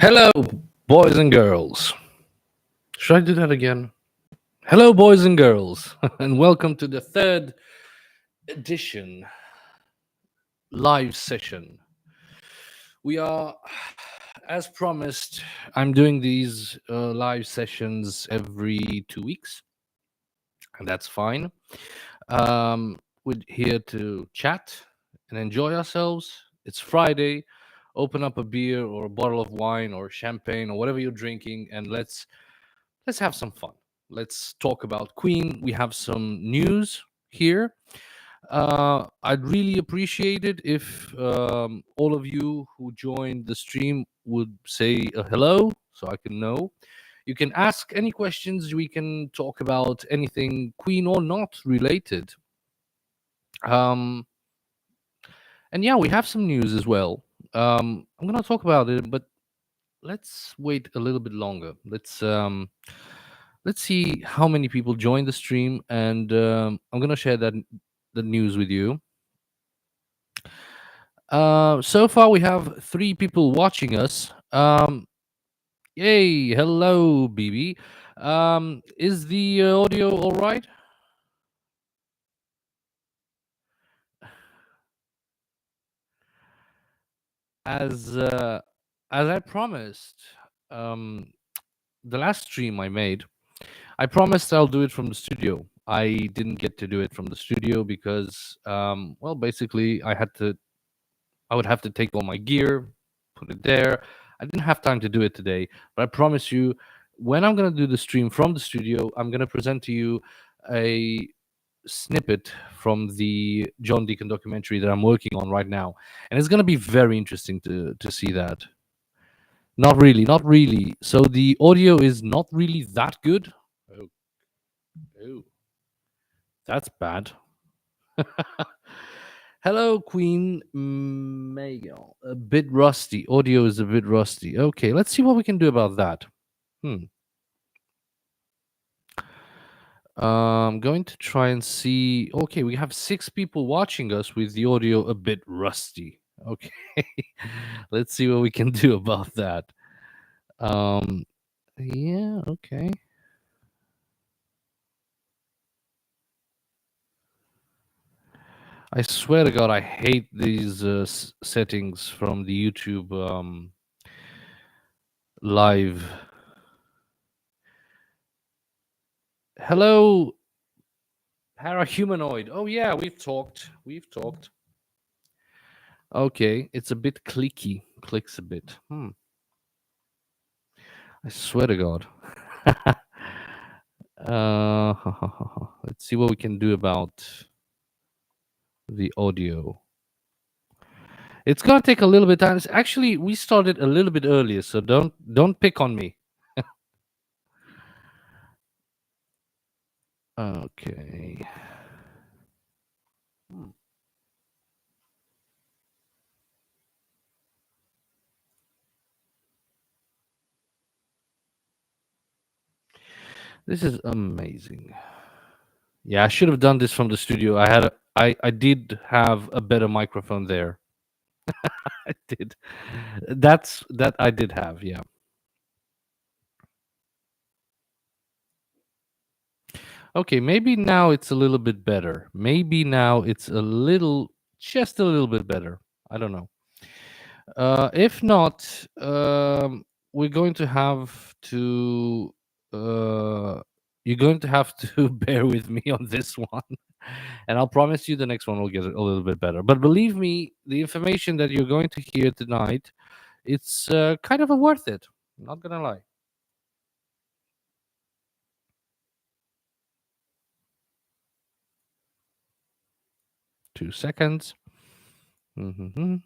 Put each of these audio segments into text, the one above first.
Hello, boys and girls. Should I do that again? Hello, boys and girls, and welcome to the third edition live session. We are, as promised, I'm doing these live sessions every 2 weeks, and that's fine. We're here to chat and enjoy ourselves. It's Friday. Open up a beer or a bottle of wine or champagne or whatever you're drinking, and let's have some fun. Let's talk about Queen. We have some news here. I'd really appreciate it if all of you who joined the stream would say a hello so I can know. You can ask any questions. We can talk about anything Queen or not related. Um, and yeah, we have some news as well. I'm gonna talk about it, but let's wait a little bit longer. Let's see how many people join the stream, and I'm gonna share the news with you. So far we have 3 people watching us. Yay! Hello, BB. Is the audio all right? As uh, as I promised, um, the last stream I made, I promised I'll do it from the studio. I didn't get to do it from the studio because, well, basically, I would have to take all my gear, put it there. I didn't have time to do it today, but I promise you, when I'm gonna do the stream from the studio, I'm gonna present to you a snippet from the John Deacon documentary that I'm working on right now, and it's gonna be very interesting to see that. Not really, not really. So the audio is not really that good. Oh, oh, that's bad. Hello, Queen Megan. A bit rusty. Audio is a bit rusty. Okay, let's see what we can do about that. Hmm. I'm going to try and see. Okay, we have 6 people watching us with the audio a bit rusty. Okay, let's see what we can do about that. Um, yeah, okay. I swear to God, I hate these settings from the YouTube live. Hello, Parahumanoid. Oh yeah, we've talked. We've talked. Okay, it's a bit clicky. Clicks a bit. I swear to God. uh, let's see what we can do about the audio. It's gonna take a little bit of time. Actually, we started a little bit earlier, so don't pick on me. Okay. Hmm. This is amazing. Yeah, I should have done this from the studio. I did have a better microphone there. I did. That I did have, yeah. Okay, maybe now it's a little bit better. Maybe now it's just a little bit better. I don't know. If not, we're going to have to. Uh, you're going to have to bear with me on this one, and I'll promise you the next one will get a little bit better. But believe me, the information that you're going to hear tonight, it's kind of a worth it. Not gonna lie. 2 seconds. Hmm.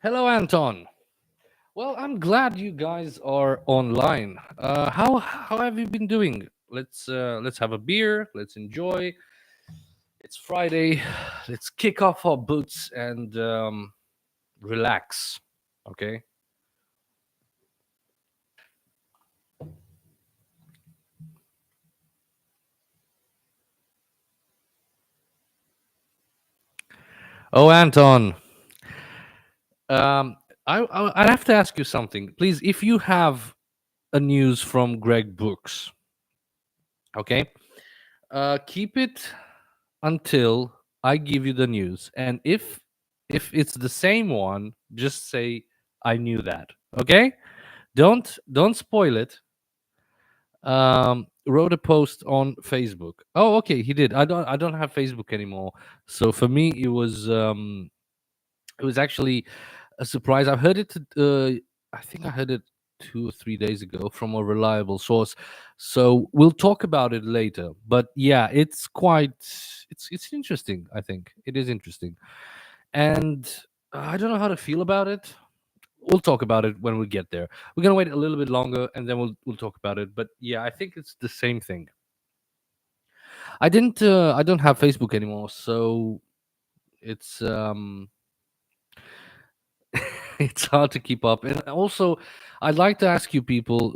Hello, Anton. Well, I'm glad you guys are online. How have you been doing? Let's have a beer. Let's enjoy. It's Friday. Let's kick off our boots and relax. Okay. Oh, Anton, um, I'd have to ask you something, please. If you have a news from Greg Books, okay, keep it until I give you the news, and if it's the same one, just say I knew that. Okay, don't spoil it. Wrote a post on Facebook. Oh, okay, he did. I don't have Facebook anymore, so for me it was actually a surprise. I heard it. I think I heard it 2 or 3 days ago from a reliable source. So we'll talk about it later. But yeah, it's quite. It's interesting. I think it is interesting, and I don't know how to feel about it. We'll talk about it when we get there. We're gonna wait a little bit longer, and then we'll talk about it. But yeah, I think it's the same thing. I didn't. I don't have Facebook anymore, so it's it's hard to keep up. And also, I'd like to ask you people,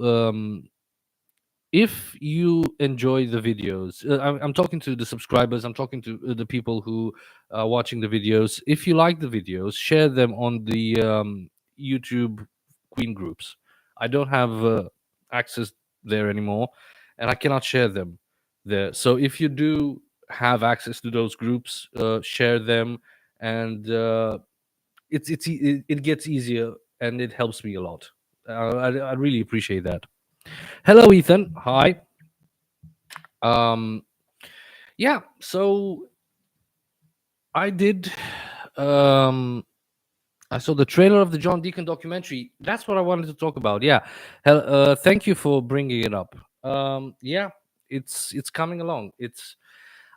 if you enjoy the videos. I'm talking to the subscribers, I'm talking to the people who are watching the videos. If you like the videos, share them on the YouTube Queen groups. I don't have access there anymore, and I cannot share them there. So if you do have access to those groups, share them, and it gets easier, and it helps me a lot. I really appreciate that. Hello, Ethan. Hi. Um, yeah. So I did. Um, I saw the trailer of the John Deacon documentary. That's what I wanted to talk about. Yeah. Thank you for bringing it up. Yeah, it's coming along. It's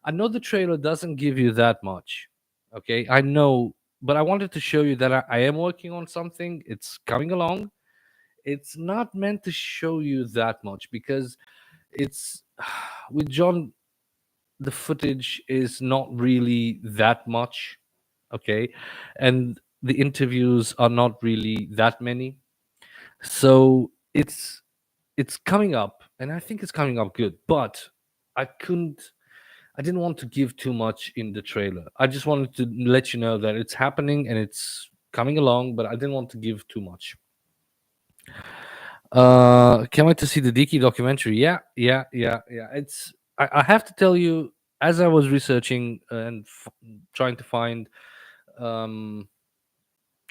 I know the trailer doesn't give you that much. Okay, I know, but I wanted to show you that I am working on something. It's coming along. It's not meant to show you that much because it's with John, the footage is not really that much, okay, and the interviews are not really that many. So it's coming up, and I think it's coming up good, but I couldn't I didn't want to give too much in the trailer. I just wanted to let you know that it's happening and it's coming along, but I didn't want to give too much. Can't wait to see the Diki documentary. Yeah, yeah, yeah, yeah. I have to tell you, as I was researching and trying to find um,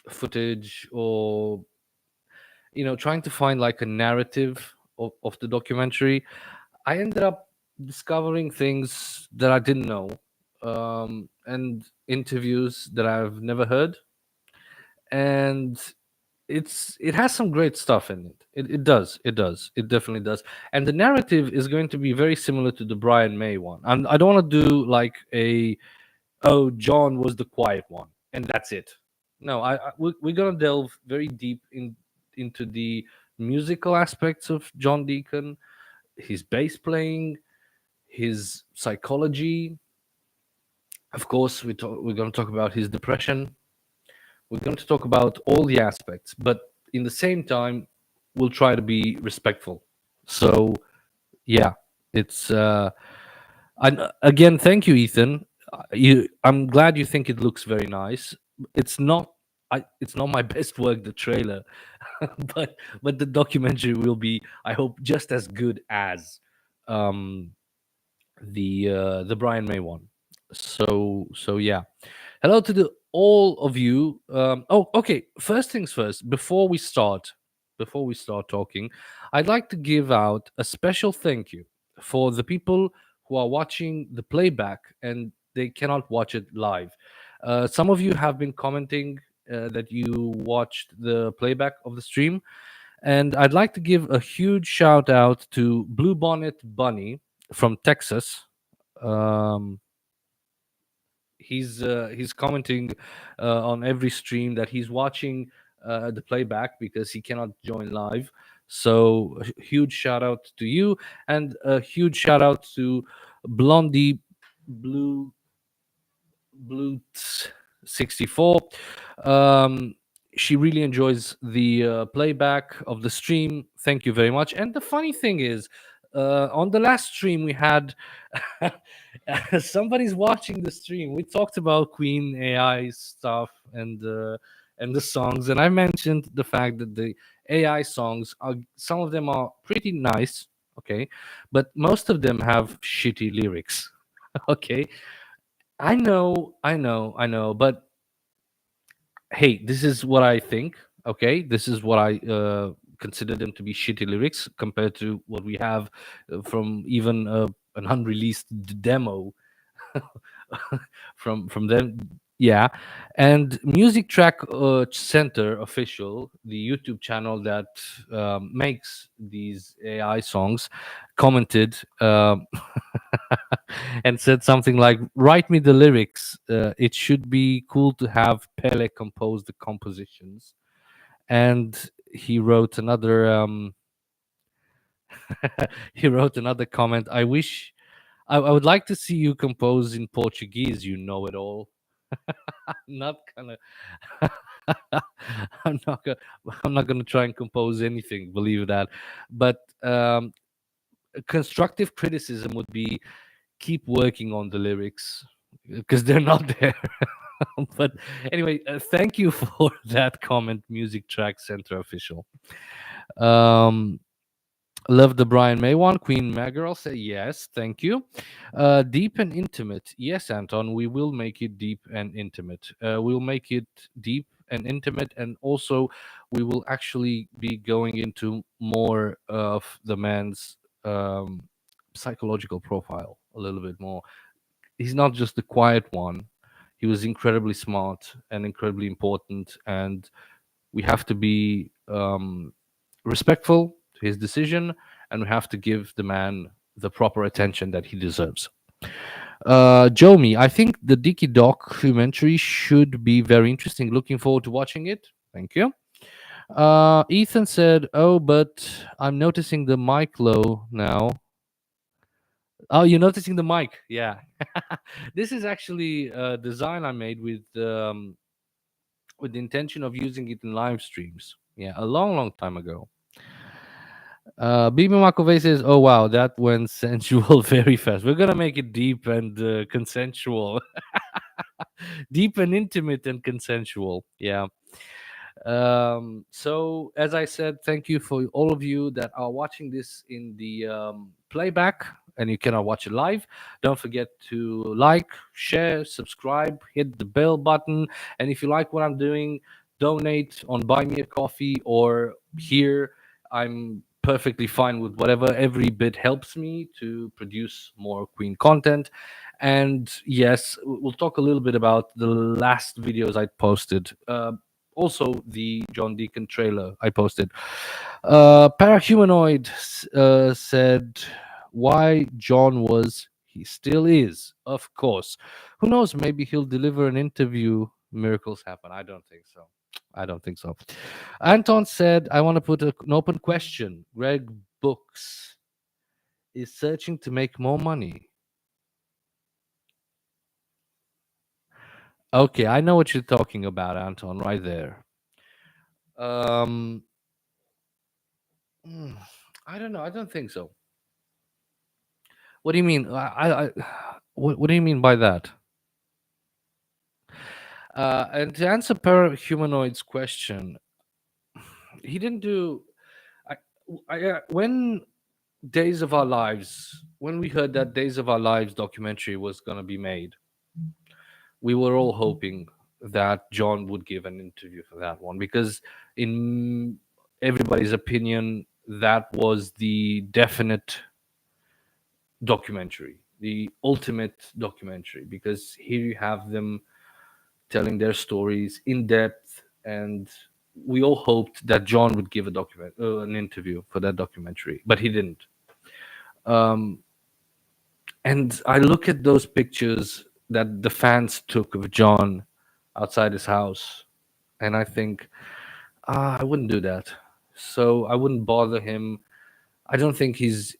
footage, or trying to find like a narrative of the documentary, I ended up discovering things that I didn't know, and interviews that I've never heard, and it has some great stuff in it. It definitely does. And the narrative is going to be very similar to the Brian May one. I don't want to do like a, oh, John was the quiet one and that's it. No, we're gonna delve very deep into the musical aspects of John Deacon, his bass playing, his psychology. Of course, we're going to talk about his depression. We're going to talk about all the aspects, but in the same time, we'll try to be respectful. So, yeah, it's. And again, thank you, Ethan. I'm glad you think it looks very nice. It's not. It's not my best work, the trailer, but the documentary will be, I hope, just as good as um, the Brian May one. So yeah. Hello to the all of you. Oh, okay. First things first. Before we start talking, I'd like to give out a special thank you for the people who are watching the playback and they cannot watch it live. Some of you have been commenting that you watched the playback of the stream, and I'd like to give a huge shout out to Blue Bonnet Bunny from Texas. Um, he's commenting on every stream that he's watching the playback because he cannot join live. So huge shout out to you, and a huge shout out to Blondie Blue Blue 64. Um, she really enjoys the playback of the stream. Thank you very much. And the funny thing is, On the last stream we had somebody's watching the stream. We talked about Queen AI stuff and the songs, and I mentioned the fact that the AI songs are, some of them are pretty nice, okay, but most of them have shitty lyrics. Okay, I know, but hey, this is what I think. Okay, this is what I consider them to be shitty lyrics compared to what we have from even an unreleased demo from them. Yeah, and Music Track Center official, the YouTube channel that makes these AI songs, commented and said something like, "Write me the lyrics. It should be cool to have Pele compose the compositions." And he wrote another. He wrote another comment. I wish I would like to see you compose in Portuguese. You know it all. Not gonna. I'm not gonna. I'm not gonna try and compose anything. Believe that. But constructive criticism would be keep working on the lyrics because they're not there. But anyway, thank you for that comment, Music Track Center official. Um, Love the Brian May one. Queen Magirl say yes, thank you. Deep and intimate. Yes, Anton, we will make it deep and intimate. We'll make it deep and intimate, and also we will actually be going into more of the man's psychological profile a little bit more. He's not just the quiet one. He was incredibly smart and incredibly important, and we have to be respectful to his decision, and we have to give the man the proper attention that he deserves. Jomi, I think the Dicky documentary should be very interesting. Looking forward to watching it. Thank you. Ethan said, "Oh, but I'm noticing the mic low now." Oh, you're noticing the mic? Yeah. This is actually a design I made with the intention of using it in live streams. Yeah, a long, long time ago. Bibi Makovey says, "Oh wow, that went sensual very fast. We're gonna make it deep and consensual, deep and intimate and consensual." Yeah. So as I said, thank you for all of you that are watching this in the playback, and you cannot watch it live. Don't forget to like, share, subscribe, hit the bell button, and if you like what I'm doing, donate on Buy Me a Coffee or here. I'm perfectly fine with whatever. Every bit helps me to produce more Queen content. And yes, we'll talk a little bit about the last videos I posted. Also the John Deacon trailer I posted. Parahumanoid said, "Why John was, he still is, of course. Who knows? Maybe he'll deliver an interview. Miracles happen." I don't think so. I don't think so. Anton said, "I want to put an open question. Greg Books is searching to make more money." Okay, I know what you're talking about, Anton, right there. Um, mm, I don't know. I don't think so. What do you mean? What do you mean by that? And to answer Parahumanoid's question, he didn't do. When Days of Our Lives, when we heard that Days of Our Lives documentary was going to be made, we were all hoping that John would give an interview for that one because, in everybody's opinion, that was the definite documentary, the ultimate documentary, because here you have them telling their stories in depth, and we all hoped that John would give an interview for that documentary, but he didn't. And I look at those pictures that the fans took of John outside his house, and I think, I wouldn't do that. So I wouldn't bother him. I don't think he's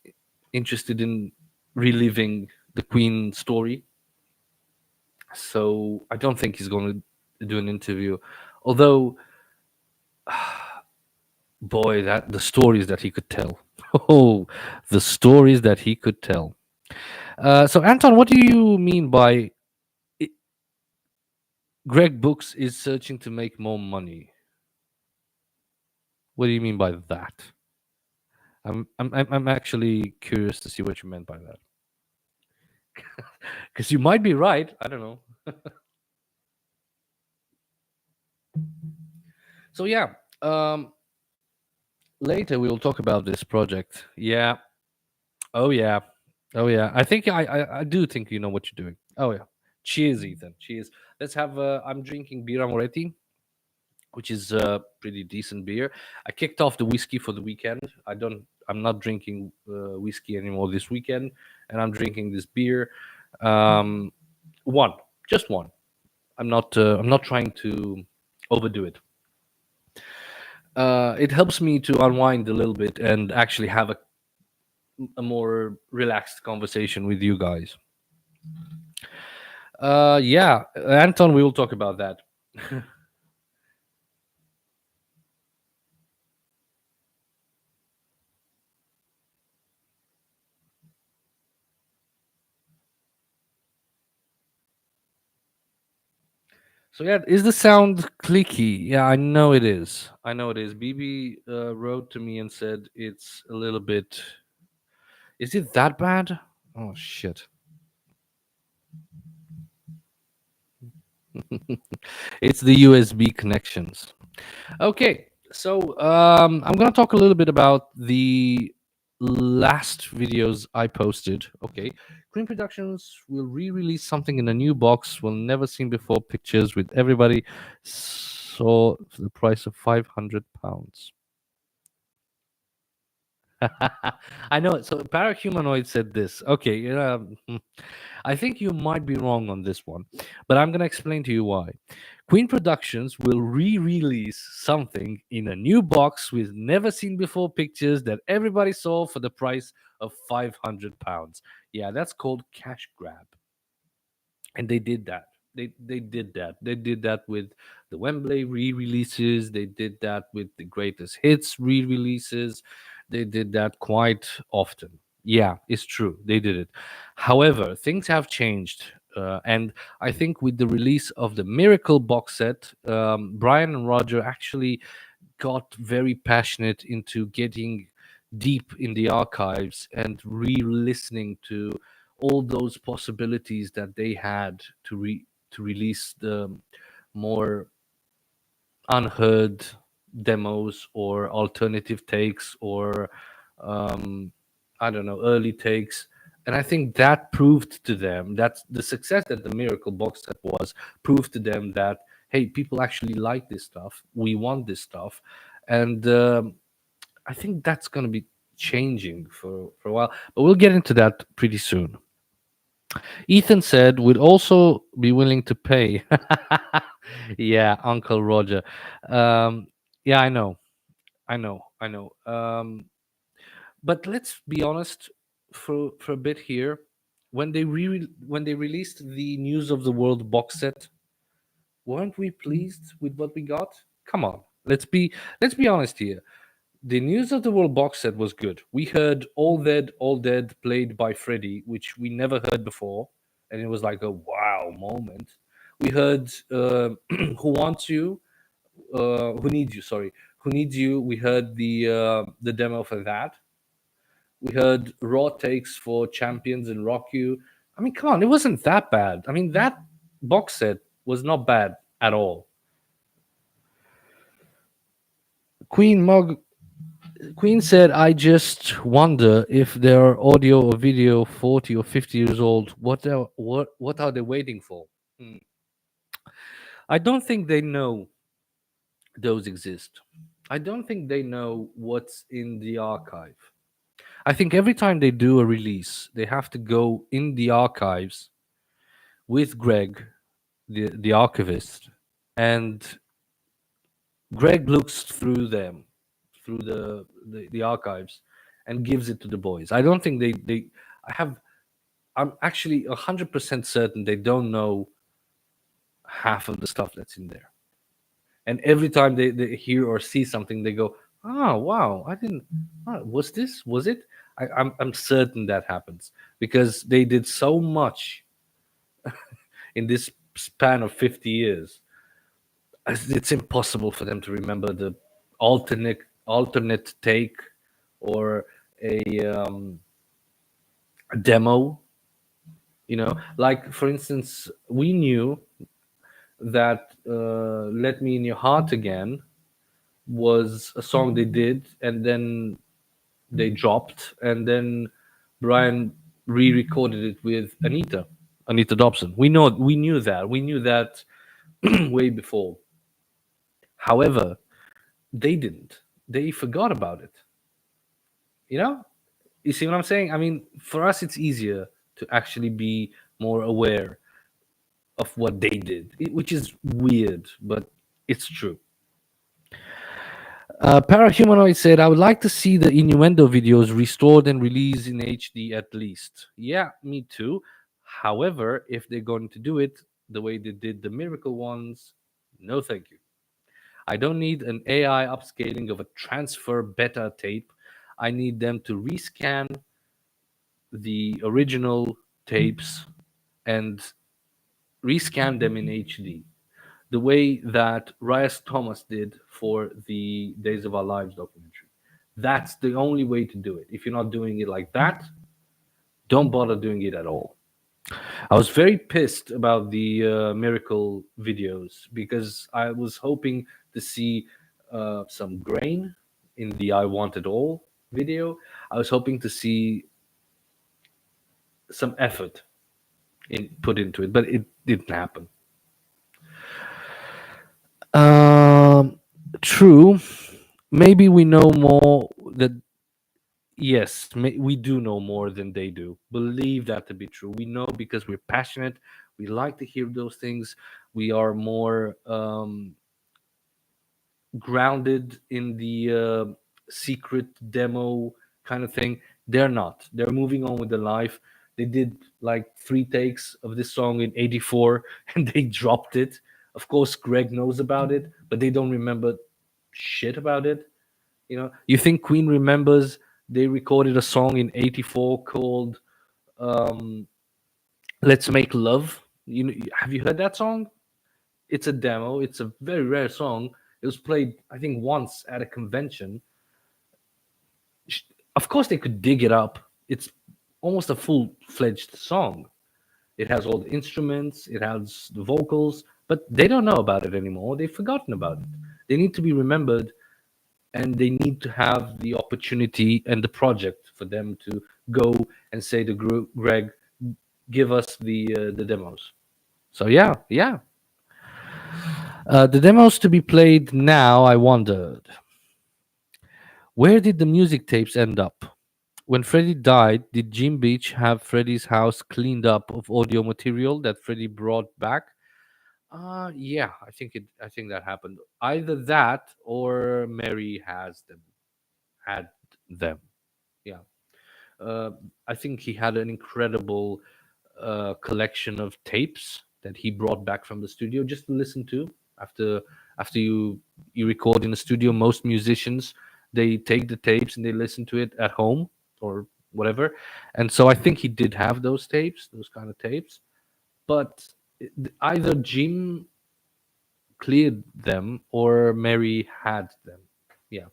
interested in reliving the Queen story. So I don't think he's going to do an interview. Although, boy, that the stories that he could tell. Oh, the stories that he could tell. So, Anton, what do you mean by i- Greg Books is searching to make more money? What do you mean by that? I'm actually curious to see what you meant by that. Because you might be right. I don't know. So yeah, later we will talk about this project. Yeah. Oh yeah. Oh yeah. I think I do think you know what you're doing. Oh yeah. Cheers, Ethan. Cheers. Let's have. I'm drinking Birra Moretti, which is a pretty decent beer. I kicked off the whiskey for the weekend. I don't. I'm not drinking whiskey anymore this weekend, and I'm drinking this beer. Um, one, just one. I'm not. I'm not trying to overdo it. It helps me to unwind a little bit and actually have a more relaxed conversation with you guys. Yeah, Anton, we will talk about that. So yeah, is the sound clicky? Yeah, I know it is. I know it is. BB wrote to me and said it's a little bit. Is it that bad? Oh shit! It's the USB connections. Okay, so I'm gonna talk a little bit about the last videos I posted. Okay, Green Productions will re-release something in a new box we'll never seen before. Pictures with everybody saw for the price of £500. I know. So Parahumanoid said this. Okay, yeah, I think you might be wrong on this one, but I'm gonna explain to you why. Queen Productions will re-release something in a new box with never seen before pictures that everybody saw for the price of £500. Yeah, that's called cash grab, and they did that. They did that. They did that with the Wembley re-releases. They did that with the greatest hits re-releases. They did that quite often. Yeah, it's true. They did it. However, things have changed. And I think with the release of the Miracle box set, Brian and Roger actually got very passionate into getting deep in the archives and re-listening to all those possibilities that they had to release the more unheard demos or alternative takes or um, I don't know, early takes. And I think that proved to them that the success that the Miracle box set was proved to them that hey, people actually like this stuff. We want this stuff, and I think that's going to be changing for a while. But we'll get into that pretty soon. Ethan said would also be willing to pay. Yeah, Uncle Roger. Um, yeah, I know. But let's be honest for a bit here. When they released the News of the World box set, weren't we pleased with what we got? Come on, let's be honest here. The News of the World box set was good. We heard All Dead played by Freddie, which we never heard before, and it was like a wow moment. We heard Who Wants You, Who Needs You, sorry, Who Needs You. We heard the demo for that. We heard Raw takes for Champions and Rock You. I mean, come on, it wasn't that bad. I mean, that box set was not bad at all. Queen Mug Queen said, I just wonder if their audio or video 40 or 50 years old, what are they waiting for? Hmm. I don't think they know those exist. I don't think they know what's in the archive. I think every time they do a release, they have to go in the archives with Greg, the archivist, and Greg looks through them, through the archives, and gives it to the boys. I don't think they. I have. I'm actually 100% certain they don't know half of the stuff that's in there. And every time they hear or see something, they go, Oh wow! I didn't. Was this? Was it? I'm certain that happens because they did so much in this span of 50 years. It's impossible for them to remember the alternate take or a demo. Like for instance, we knew that "Let Me in Your Heart Again" was a song they did, and then they dropped, and then Brian re-recorded it with Anita Dobson. We knew that way before. However, they didn't. They forgot about it. You know, you see what I'm saying? I mean, for us, it's easier to actually be more aware of what they did, which is weird, but it's true. Parahumanoid said, I would like to see the innuendo videos restored and released in HD at least. Yeah, me too. However, if they're going to do it the way they did the Miracle ones, no thank you. I don't need an AI upscaling of a transfer beta tape. I need them to rescan the original tapes and rescan them in HD, the way that Rias Thomas did for the Days of Our Lives documentary. That's the only way to do it. If you're not doing it like that, don't bother doing it at all. I was very pissed about the Miracle videos because I was hoping to see some grain in the I Want It All video. I was hoping to see some effort put into it, but it didn't happen. Um, True. Maybe we know more that yes, we do know more than they do. Believe that to be true. We know because we're passionate. We like to hear those things. We are more grounded in the secret demo kind of thing. They're not. They're moving on with their life. They did like 3 takes of this song in '84 and they dropped it. Of course, Greg knows about it, but they don't remember shit about it. You think Queen remembers they recorded a song in '84 called um, "Let's Make Love"? Have you heard that song? It's a demo. It's a very rare song. It was played, I think, once at a convention. Of course, they could dig it up. It's almost a full-fledged song. It has all the instruments. It has the vocals, but they don't know about it anymore. They've forgotten about it. They need to be remembered and they need to have the opportunity and the project for them to go and say to Greg, give us the demos. So yeah, yeah. The demos to be played now. I wondered, where did the music tapes end up? When Freddie died, did Jim Beach have Freddie's house cleaned up of audio material that Freddie brought back? Yeah, I think that happened. Either that or Mary had them. Yeah. uh, I think he had an incredible collection of tapes that he brought back from the studio just to listen to. After you record in the studio, most musicians, they take the tapes and they listen to it at home or whatever. And so I think he did have those tapes, those kind of tapes. But either Jim cleared them or Mary had them. Yeah.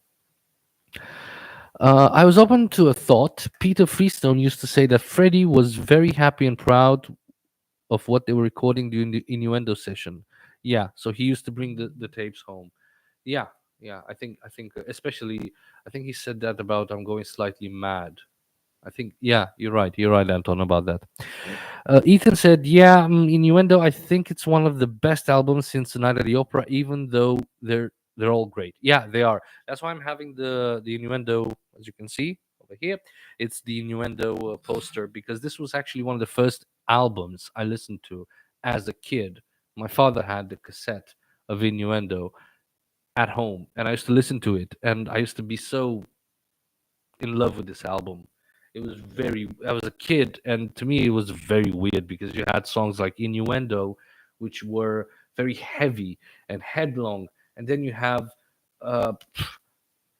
I was open to a thought. Peter Freestone used to say that Freddie was very happy and proud of what they were recording during the innuendo session. Yeah, so he used to bring the tapes home. Yeah, yeah. I think especially I think he said that about I'm going slightly mad. I think yeah, you're right. You're right, Anton, about that. Ethan said, "Yeah, Innuendo. I think it's one of the best albums since the Night at the Opera, even though they're all great. Yeah, they are. That's why I'm having the Innuendo, as you can see over here. It's the Innuendo poster because this was actually one of the first albums I listened to as a kid. My father had the cassette of Innuendo at home, and I used to listen to it, and I used to be so in love with this album. It was very. I was a kid, and to me, it was very weird because you had songs like Innuendo, which were very heavy and headlong, and then you have uh,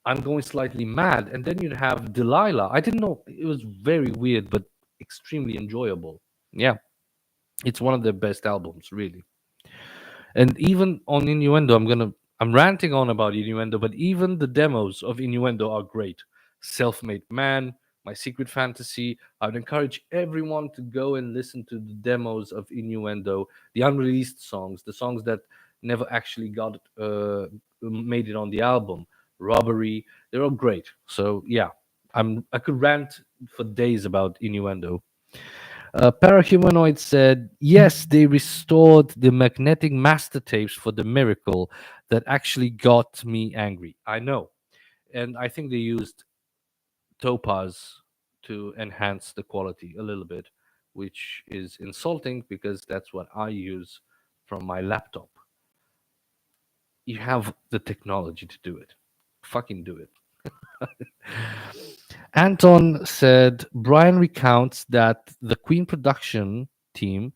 I'm going slightly mad, and then you'd have Delilah. I didn't know, it was very weird, but extremely enjoyable. Yeah, it's one of their best albums, really. And even on Innuendo, I'm ranting on about Innuendo, but even the demos of Innuendo are great. Self-Made Man, My Secret Fantasy. I would encourage everyone to go and listen to the demos of Innuendo, the unreleased songs, the songs that never actually got made it on the album. Robbery, they're all great. So yeah, I could rant for days about Innuendo. Parahumanoid said, yes, they restored the magnetic master tapes for the miracle that actually got me angry. I know. And I think they used Topaz to enhance the quality a little bit, which is insulting because that's what I use from my laptop. You have the technology to do it. Fucking do it. Anton said Brian recounts that the Queen production team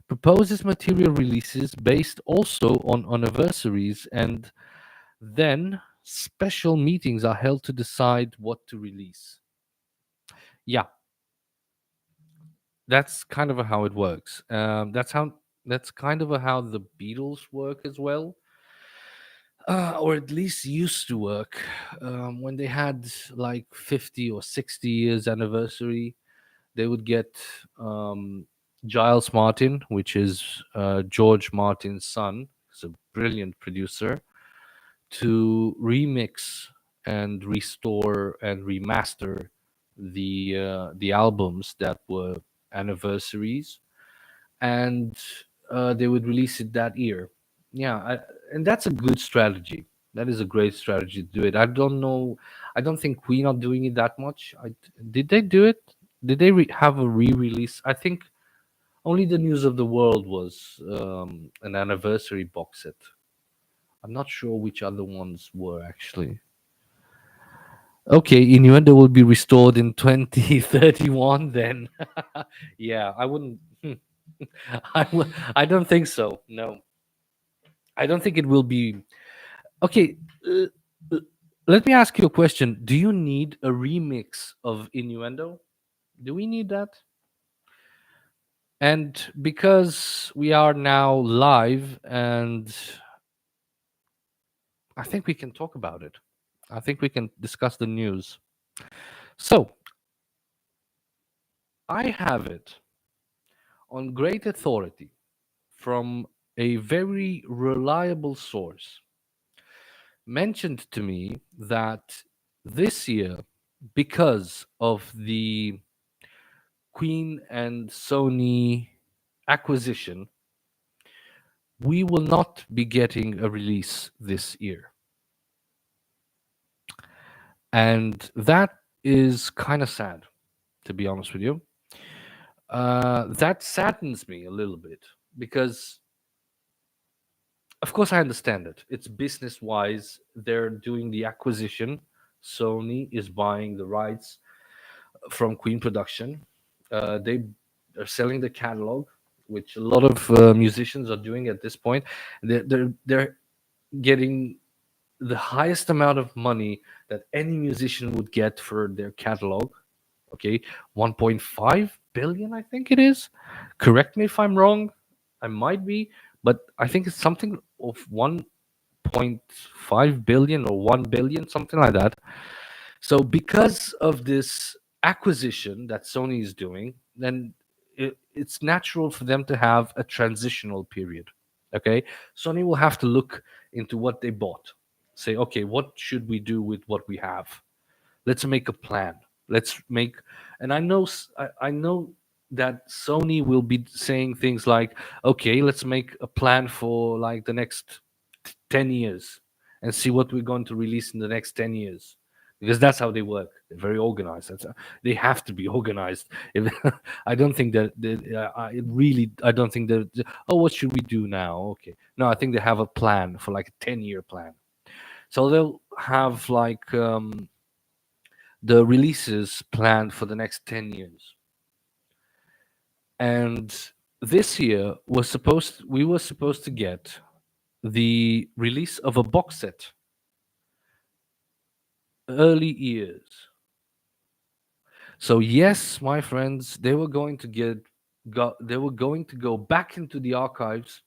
proposes material releases based also on anniversaries, and then special meetings are held to decide what to release. Yeah, that's kind of how it works. That's kind of how the Beatles work as well, or at least used to work when they had like 50 or 60 years anniversary. They would get Giles Martin, which is George Martin's son. He's a brilliant producer, to remix and restore and remaster the albums that were anniversaries, and they would release it that year. Yeah, and that's a good strategy. That is a great strategy to do it. I don't know. I don't think Queen are doing it that much. Did they do it? Did they have a re-release? I think only the News of the World was an anniversary box set. I'm not sure which other ones were actually. Okay, Innuendo will be restored in 2031 then. Yeah, I wouldn't. I don't think so. No, I don't think it will be. Okay, uh, uh, let me ask you a question. Do you need a remix of Innuendo? Do we need that? And because we are now live, and I think we can talk about it. I think we can discuss the news. So, I have it on great authority from a very reliable source mentioned to me that this year, because of the Queen and Sony acquisition, we will not be getting a release this year. And that is kind of sad, to be honest with you. That saddens me a little bit because, of course, I understand it. It's business wise, they're doing the acquisition. Sony is buying the rights from Queen Production. They are selling the catalog, which a lot of musicians are doing at this point. They're getting the highest amount of money that any musician would get for their catalog. Okay, 1.5 billion, I think it is. Correct me if I'm wrong. I might be, but I think it's something of 1.5 billion or 1 billion, something like that. So because of this acquisition that Sony is doing, then it's natural for them to have a transitional period. Okay, Sony will have to look into what they bought. Say, okay, what should we do with what we have? Let's make a plan. Let's make, and I know that Sony will be saying things like, okay, let's make a plan for like the next 10 years and see what we're going to release in the next 10 years, because that's how they work. They're very organized. They have to be organized. If, I don't think I don't think that, oh, what should we do now? Okay. No, I think they have a plan for like a 10-year plan. So they'll have like the releases planned for the next 10 years. And this year we were supposed to get the release of a box set early years. So yes, my friends, they were going to go back into the archives,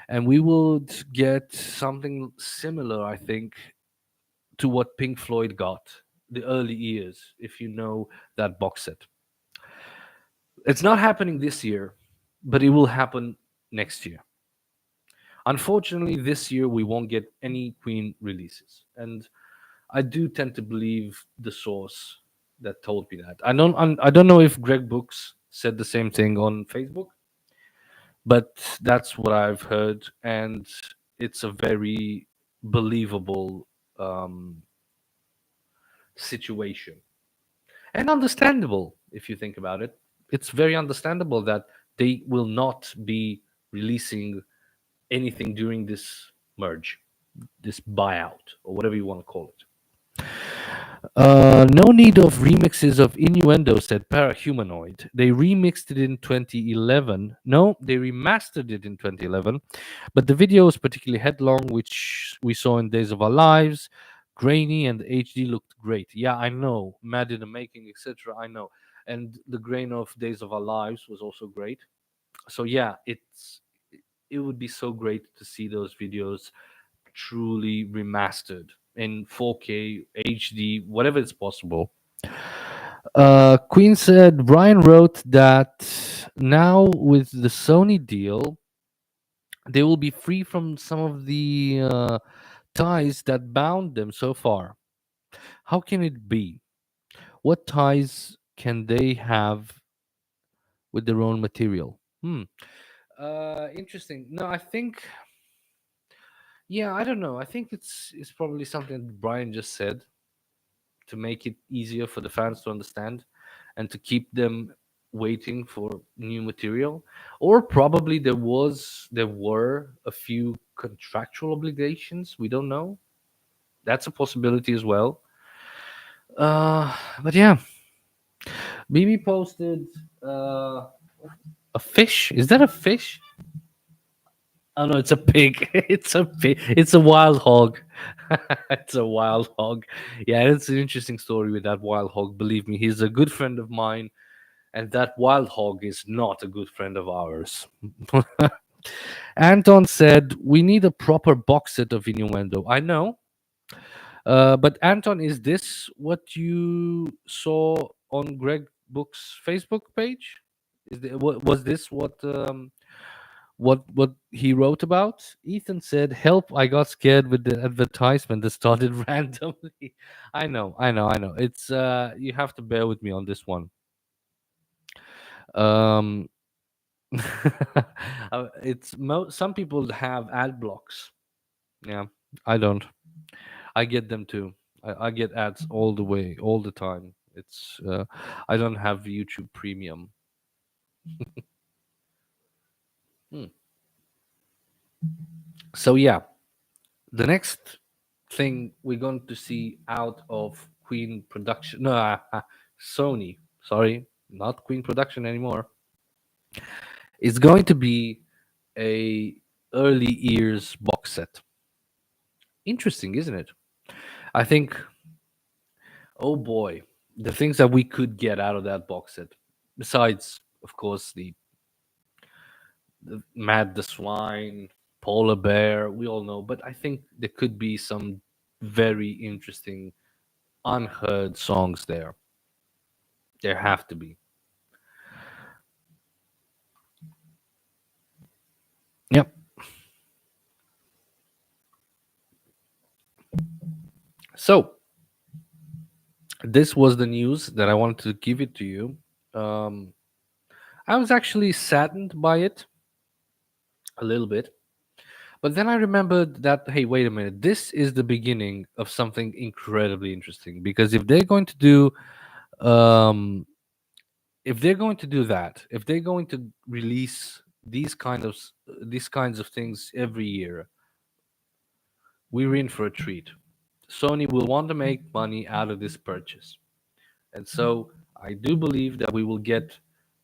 and we would get something similar, I think, to what Pink Floyd got the early years, if you know that box set. It's not happening this year, but it will happen next year. Unfortunately, this year we won't get any Queen releases, and I do tend to believe the source that told me that. I don't know if Greg Books said the same thing on Facebook, but that's what I've heard, and it's a very believable um, situation and understandable if you think about it. It's very understandable that they will not be releasing anything during this merge, this buyout, or whatever you want to call it. No need of remixes of Innuendo, said Parahumanoid. They remixed it in 2011. No, they remastered it in 2011. But the video was particularly headlong, which we saw in Days of Our Lives. Grainy and the HD looked great. Yeah, I know. Mad in the making, etc. I know. And the grain of Days of Our Lives was also great. So yeah, it would be so great to see those videos truly remastered in 4K, HD, whatever is possible. Queen said Brian wrote that now with the Sony deal, they will be free from some of the ties that bound them so far. How can it be? What ties can they have with their own material? Interesting. No, I think, yeah, I don't know. I think it's probably something that Brian just said to make it easier for the fans to understand and to keep them waiting for new material. Or probably there were a few contractual obligations, we don't know. That's a possibility as well. But yeah, Mimi posted a fish. Is that a fish? Oh no, it's a pig. It's a pig. It's a wild hog. It's a wild hog. Yeah, it's an interesting story with that wild hog. Believe me, he's a good friend of mine, and that wild hog is not a good friend of ours. Anton said, "We need a proper box set of Innuendo." I know, but Anton, is this what you saw on Greg Book's Facebook page? Was this what he wrote about? Ethan said, "Help! I got scared with the advertisement that started randomly." I know. It's you have to bear with me on this one. Um, some people have ad blocks. Yeah, I don't. I get them too. I get ads all the way, all the time. I don't have YouTube Premium. Hmm. So yeah, the next thing we're going to see out of Queen Production, no, Sony. Sorry, not Queen Production anymore. It's going to be a early years box set. Interesting, isn't it? I think, oh boy, the things that we could get out of that box set, besides, of course, the Mad the Swine, Polar Bear, we all know, but I think there could be some very interesting, unheard songs there. There have to be. Yep. So, this was the news that I wanted to give it to you. Um, I was actually saddened by it a little bit. But then I remembered that, hey, wait a minute, this is the beginning of something incredibly interesting. Because um, if they're going to do that, if they're going to release these kinds of things every year, we're in for a treat. Sony will want to make money out of this purchase, and so I do believe that we will get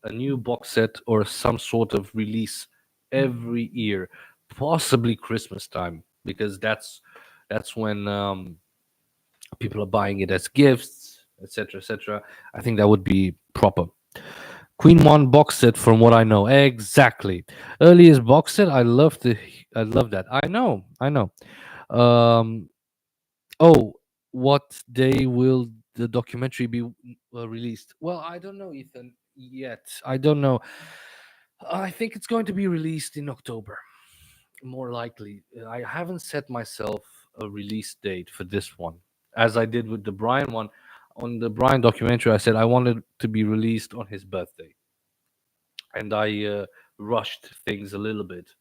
a new box set or some sort of release every year, possibly Christmas time, because that's when People are buying it as gifts, etc., etc. I think that would be proper. Queen One box set, from what I know, exactly. Earliest box set. I love that. I know. I know. Um. Oh, what day will the documentary be released? Well, I don't know, Ethan. Yet, I don't know. I think it's going to be released in October, more likely. I haven't set myself a release date for this one, as I did with the Brian one. On the Brian documentary, I said I wanted to be released on his birthday, and I rushed things a little bit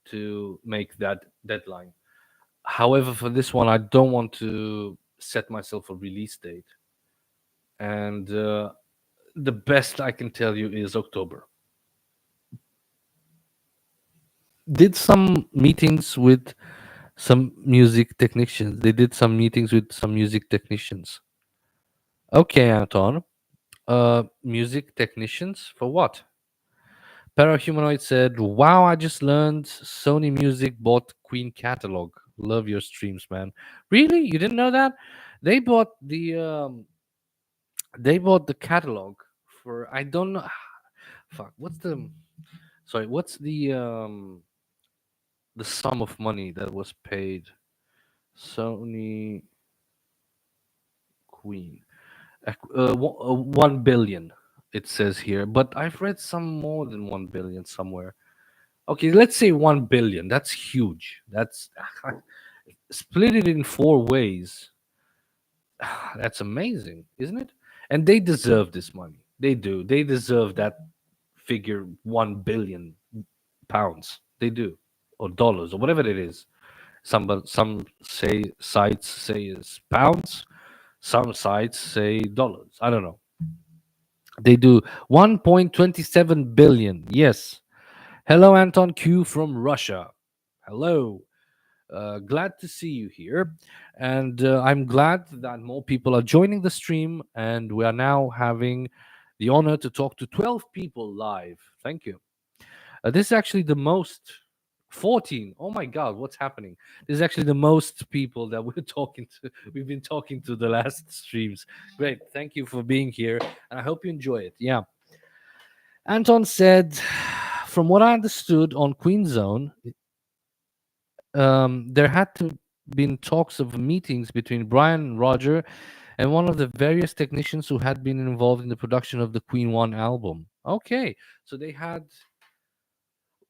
to make that deadline. However, for this one, I don't want to set myself a release date, and the best I can tell you is October. Did some meetings with some music technicians. They did some meetings with some music technicians. Okay, Anton. Music technicians for what? Parahumanoid said, "Wow, I just learned Sony Music bought Queen catalog. Love your streams, man. Really? You didn't know that? They bought the catalog for, I don't know. Fuck. What's the sum of money that was paid? Sony Queen. 1 billion, it says here, but I've read some more than 1 billion somewhere. Okay, let's say 1 billion. That's huge. That's split it in 4 ways. That's amazing, isn't it? And they deserve this money. They do. They deserve that figure, 1 billion pounds. They do, or dollars, or whatever it is. Some say sites say it's pounds. Some sites say dollars. I don't know. They do 1.27 billion. Yes. Hello, Anton Q from Russia. Hello. Glad to see you here. And I'm glad that more people are joining the stream. And we are now having the honor to talk to 12 people live. Thank you. This is actually the most 14. Oh my God, what's happening? This is actually the most people that we're talking to. We've been talking to the last streams. Great. Thank you for being here. And I hope you enjoy it. Yeah. Anton said, from what I understood on Queen Zone, there had to been talks of meetings between Brian and Roger and one of the various technicians who had been involved in the production of the Queen One album. Okay, so they had.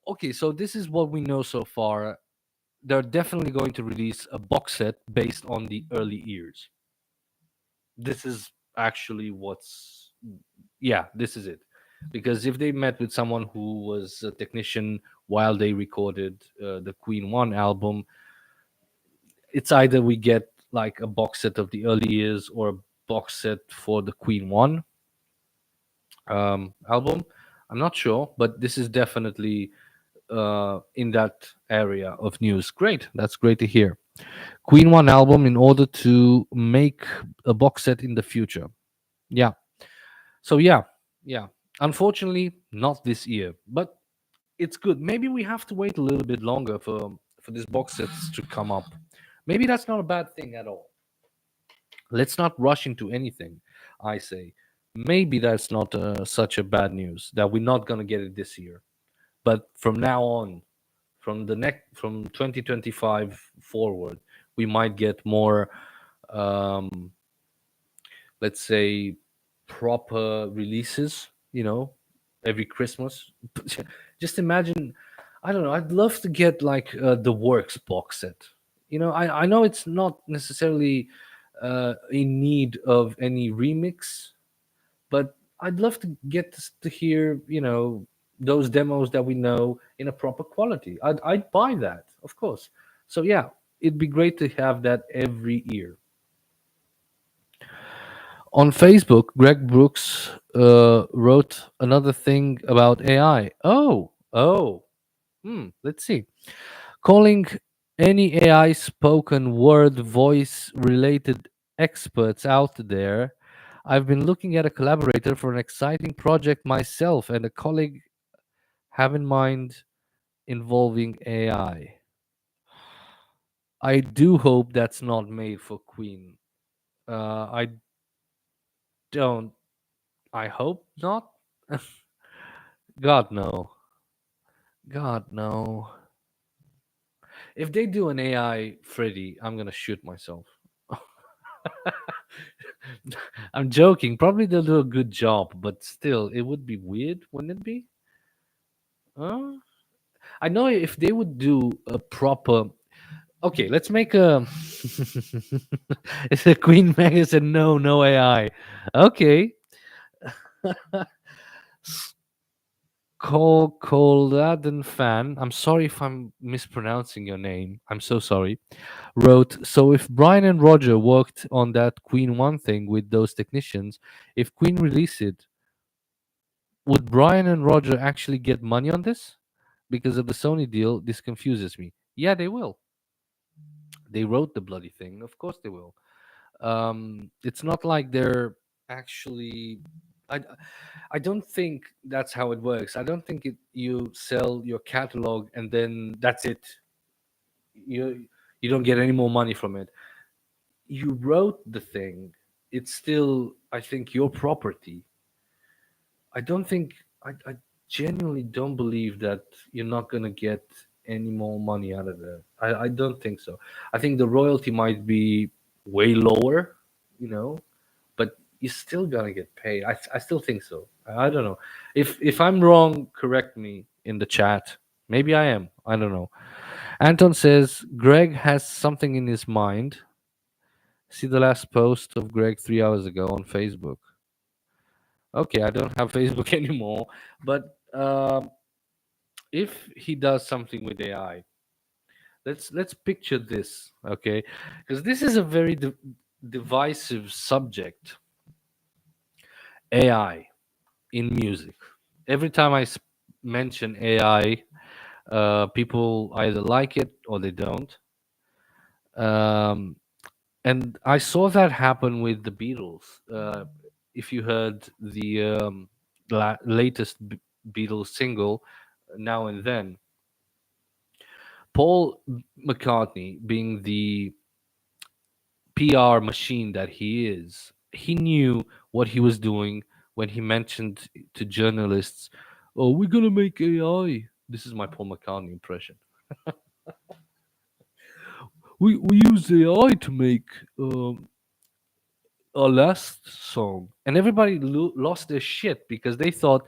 Okay, so this is what we know so far. They're definitely going to release a box set based on the early years. This is actually what's. Yeah, this is it. Because if they met with someone who was a technician while they recorded the Queen One album, it's either we get like a box set of the early years or a box set for the Queen One album. I'm not sure, but this is definitely in that area of news. Great, that's great to hear. Queen One album in order to make a box set in the future. Yeah. So yeah. Unfortunately, not this year, but it's good. Maybe we have to wait a little bit longer for this box sets to come up. Maybe that's not a bad thing at all. Let's not rush into anything. I say maybe that's not such a bad news that we're not gonna get it this year. But from now on, from 2025 forward, we might get more, um, let's say, proper releases. Every Christmas. Just imagine. I don't know. I'd love to get like the Works box set. I know it's not necessarily in need of any remix, but I'd love to get to hear, those demos that we know in a proper quality. I'd buy that, of course. So yeah, it'd be great to have that every year. On Facebook, Greg Brooks wrote another thing about AI. Let's see. Calling any AI spoken word voice related experts out there. I've been looking at a collaborator for an exciting project myself and a colleague have in mind involving AI. I do hope that's not made for Queen. I don't. I hope not. God no. God no. If they do an AI Freddy, I'm gonna shoot myself. I'm joking. Probably they'll do a good job, but still, it would be weird, wouldn't it be? Huh? I know if they would do a proper. Okay, let's make a. It's a Queen Mega said no, no AI. Okay, Coladan fan. I'm sorry if I'm mispronouncing your name. I'm so sorry. Wrote, so if Brian and Roger worked on that Queen One thing with those technicians, if Queen released it, would Brian and Roger actually get money on this? Because of the Sony deal, this confuses me. Yeah, they will. They wrote the bloody thing. Of course they will. It's not like they're actually. I, I don't think that's how it works. I don't think you sell your catalog and then that's it. You don't get any more money from it. You wrote the thing. It's still, I think, your property. I don't think I genuinely don't believe that you're not gonna get any more money out of it. I don't think so. I think the royalty might be way lower, you know, but you're still gonna get paid. I still think so. I don't know. If I'm wrong, correct me in the chat. Maybe I am. I don't know. Anton says Greg has something in his mind. See the last post of Greg 3 hours ago on Facebook. Okay, I don't have Facebook anymore, but if he does something with AI, let's picture this, okay? Because this is a very divisive subject. AI in music. Every time I mention AI, people either like it or they don't. Um, and I saw that happen with the Beatles. If you heard the latest Beatles single, Now and Then, Paul McCartney, being the PR machine that he is, he knew what he was doing when he mentioned to journalists, "Oh, we're gonna make AI." This is my Paul McCartney impression. We use AI to make our last song, and everybody lost their shit because they thought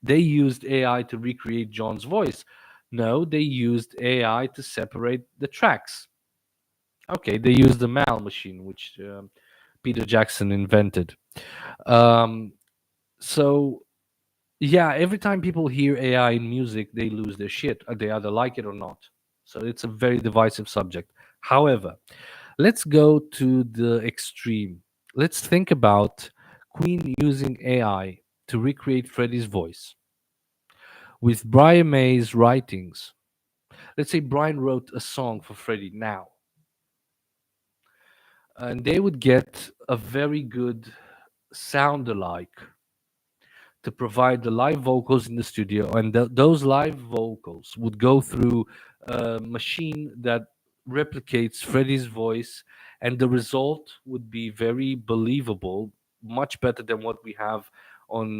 they used AI to recreate John's voice. No, they used AI to separate the tracks. Okay, they used the Mal machine, which Peter Jackson invented. Um, so yeah, every time people hear AI in music, they lose their shit. They either like it or not. So it's a very divisive subject. However, let's go to the extreme. Let's think about Queen using AI to recreate Freddie's voice with Brian May's writings. Let's say Brian wrote a song for Freddie now, and they would get a very good sound alike to provide the live vocals in the studio, and those live vocals would go through a machine that replicates Freddie's voice, and the result would be very believable, much better than what we have on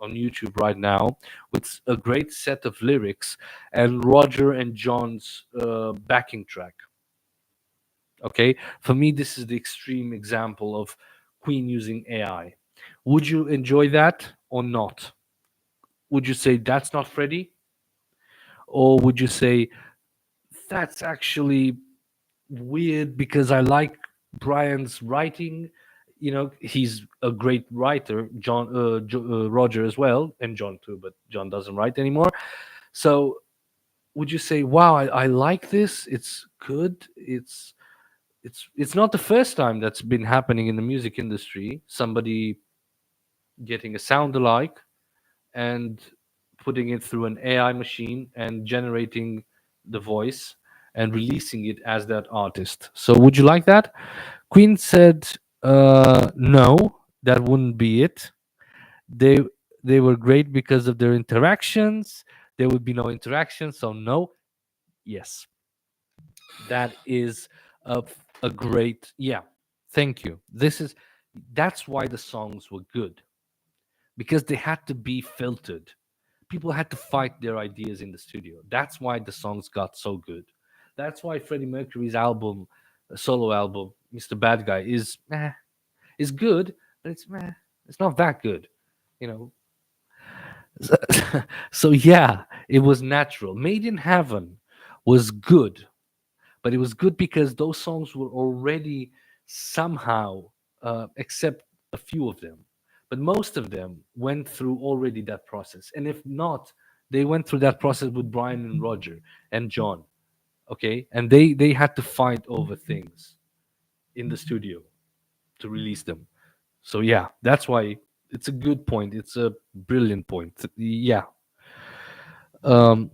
YouTube right now, with a great set of lyrics and Roger and John's backing track. Okay, for me, this is the extreme example of Queen using AI. Would you enjoy that or not? Would you say that's not Freddie? Or would you say that's actually weird because I like Brian's writing? You know, he's a great writer, Roger as well, and John too, but John doesn't write anymore. So would you say, wow, I like this? It's good. It's not the first time that's been happening in the music industry. Somebody getting a sound alike and putting it through an AI machine and generating the voice and releasing it as that artist. So would you like that? Queen said, no, that wouldn't be it. They they were great because of their interactions. There would be no interaction, so no. Yes, that is a, a great, yeah. Thank you. That's why the songs were good, because they had to be filtered. People had to fight their ideas in the studio. That's why the songs got so good. That's why Freddie Mercury's album, solo album, Mr. Bad Guy, is good, but it's meh. It's not that good, you know. So, so yeah, it was natural. Made in Heaven was good, but it was good because those songs were already somehow, except a few of them, but most of them went through already that process. And if not, they went through that process with Brian and Roger and John. Okay, and they had to fight over things in the studio to release them. So yeah, that's why it's a good point. It's a brilliant point. Yeah. Um,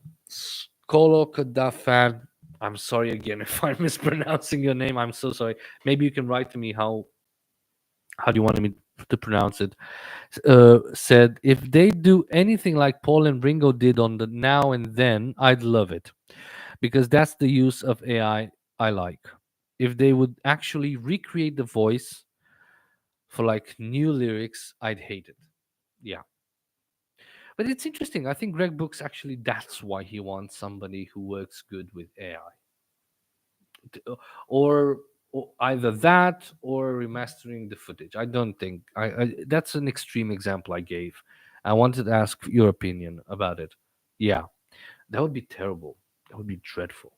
Kolo Kadafan. I'm sorry again if I'm mispronouncing your name. I'm so sorry. Maybe you can write to me how do you want me to pronounce it. Said if they do anything like Paul and Ringo did on the Now and Then, I'd love it because that's the use of I like. If they would actually recreate the voice for like new lyrics, I'd hate it. Yeah. But it's interesting. I think Greg Brooks actually that's why he wants somebody who works good with AI. Or, or either that or remastering the footage. I don't think I that's an extreme example I gave. I wanted to ask your opinion about it. Yeah, that would be terrible. That would be dreadful.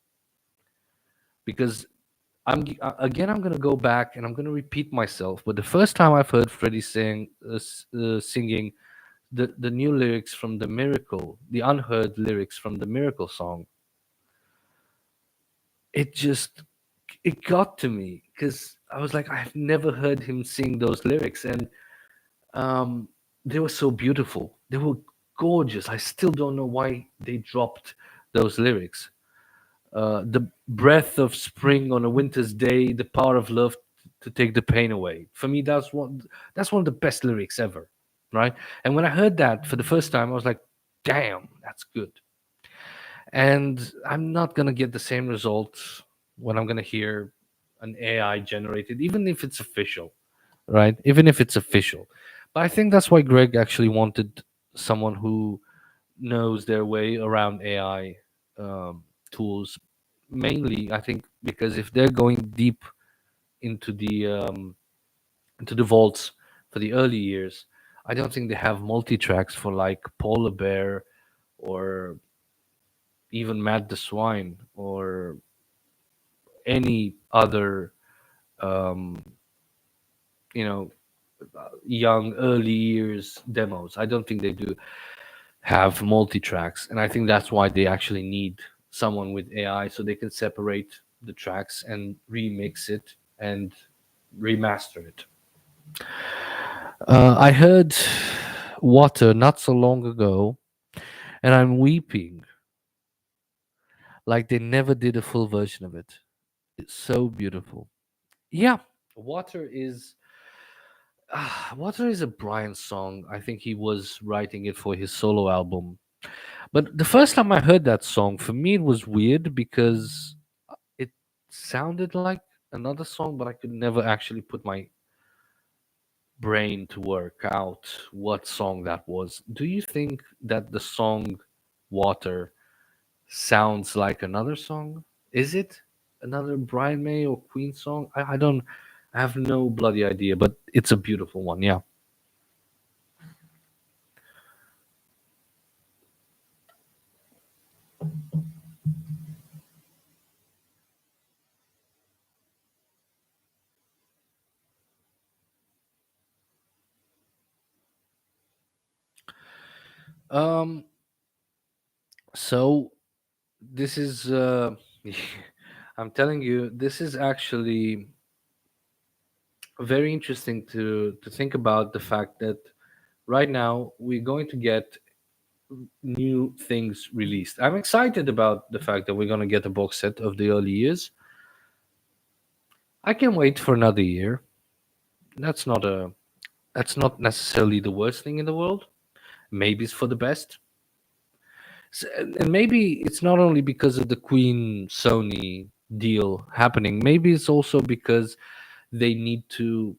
Because again, I'm gonna go back and I'm gonna repeat myself. But the first time I've heard Freddie singing the new lyrics from the Miracle, the unheard lyrics from the Miracle song, it just it got to me because I was like, I've never heard him sing those lyrics, and um, they were so beautiful. They were gorgeous. I still don't know why they dropped those lyrics. The breath of spring on a winter's day, the power of love to take the pain away. For me, that's one of the best lyrics ever, right? And when I heard that for the first time, I was like, damn, that's good. And I'm not gonna get the same results when I'm gonna hear an AI generated, even if it's official, right? Even if it's official. But I think that's why Greg actually wanted someone who knows their way around AI tools. Mainly, I think because if they're going deep into the vaults for the early years, I don't think they have multi tracks for like Polar Bear or even Matt the Swine or any other um, you know young early years demos. I don't think they do have multi tracks, and I think that's why they actually need someone with AI so they can separate the tracks and remix it and remaster it. I heard Water not so long ago, and I'm weeping like they never did a full version of it. It's so beautiful. Yeah, Water is Water is a Brian song. I think he was writing it for his solo album. But the first time I heard that song, for me it was weird because it sounded like another song, but I could never actually put my brain to work out what song that was. Do you think that the song Water sounds like another song? Is it another Brian May or Queen song? I don't I have no bloody idea, but it's a beautiful one. Yeah. Um. So this is. I'm telling you, this is actually very interesting to think about the fact that right now we're going to get new things released. I'm excited about the fact that we're going to get a box set of the early years. I can wait for another year. That's not a that's not necessarily the worst thing in the world. Maybe it's for the best. And maybe it's not only because of the Queen Sony deal happening. Maybe it's also because they need to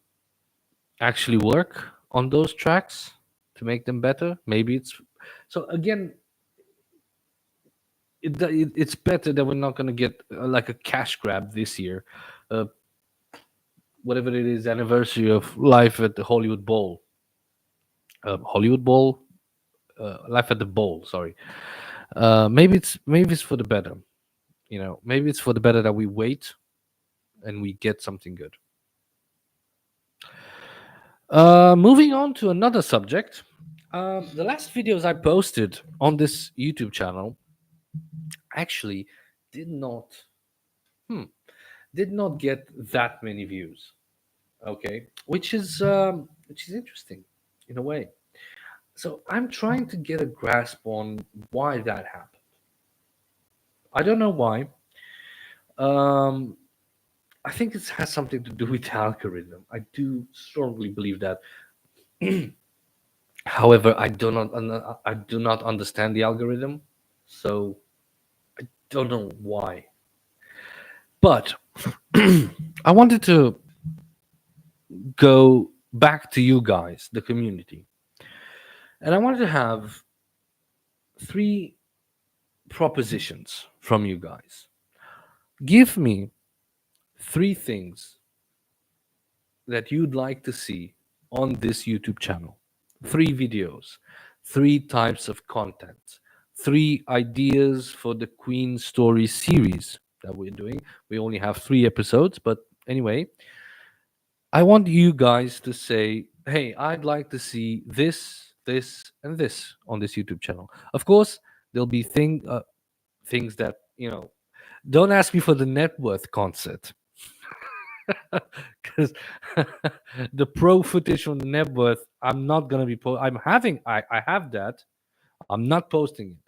actually work on those tracks to make them better. Maybe it's so again. It's better that we're not going to get like a cash grab this year, uh, whatever it is, anniversary of life at the Hollywood Bowl, Hollywood Bowl, life at the Bowl. Sorry, maybe it's for the better. Maybe it's for the better that we wait and we get something good. Moving on to another subject. The last videos I posted on this YouTube channel actually did not hmm, did not get that many views. Okay, which is interesting in a way. So I'm trying to get a grasp on why that happened. I don't know why. Um, I think it has something to do with the algorithm. I do strongly believe that. However, I do not understand the algorithm, so I don't know why. But I wanted to go back to you guys, the community, and I wanted to have three propositions from you guys. Give me three things that you'd like to see on this YouTube channel. Three videos, three types of content, three ideas for the Queen Story series that we're doing. We only have 3 episodes, but anyway, I want you guys to say, hey, I'd like to see this, and this on this YouTube channel. Of course, there'll be things that, don't ask me for the net worth concept. Because the pro footage from the net worth, I'm not gonna be I have that. I'm not posting it.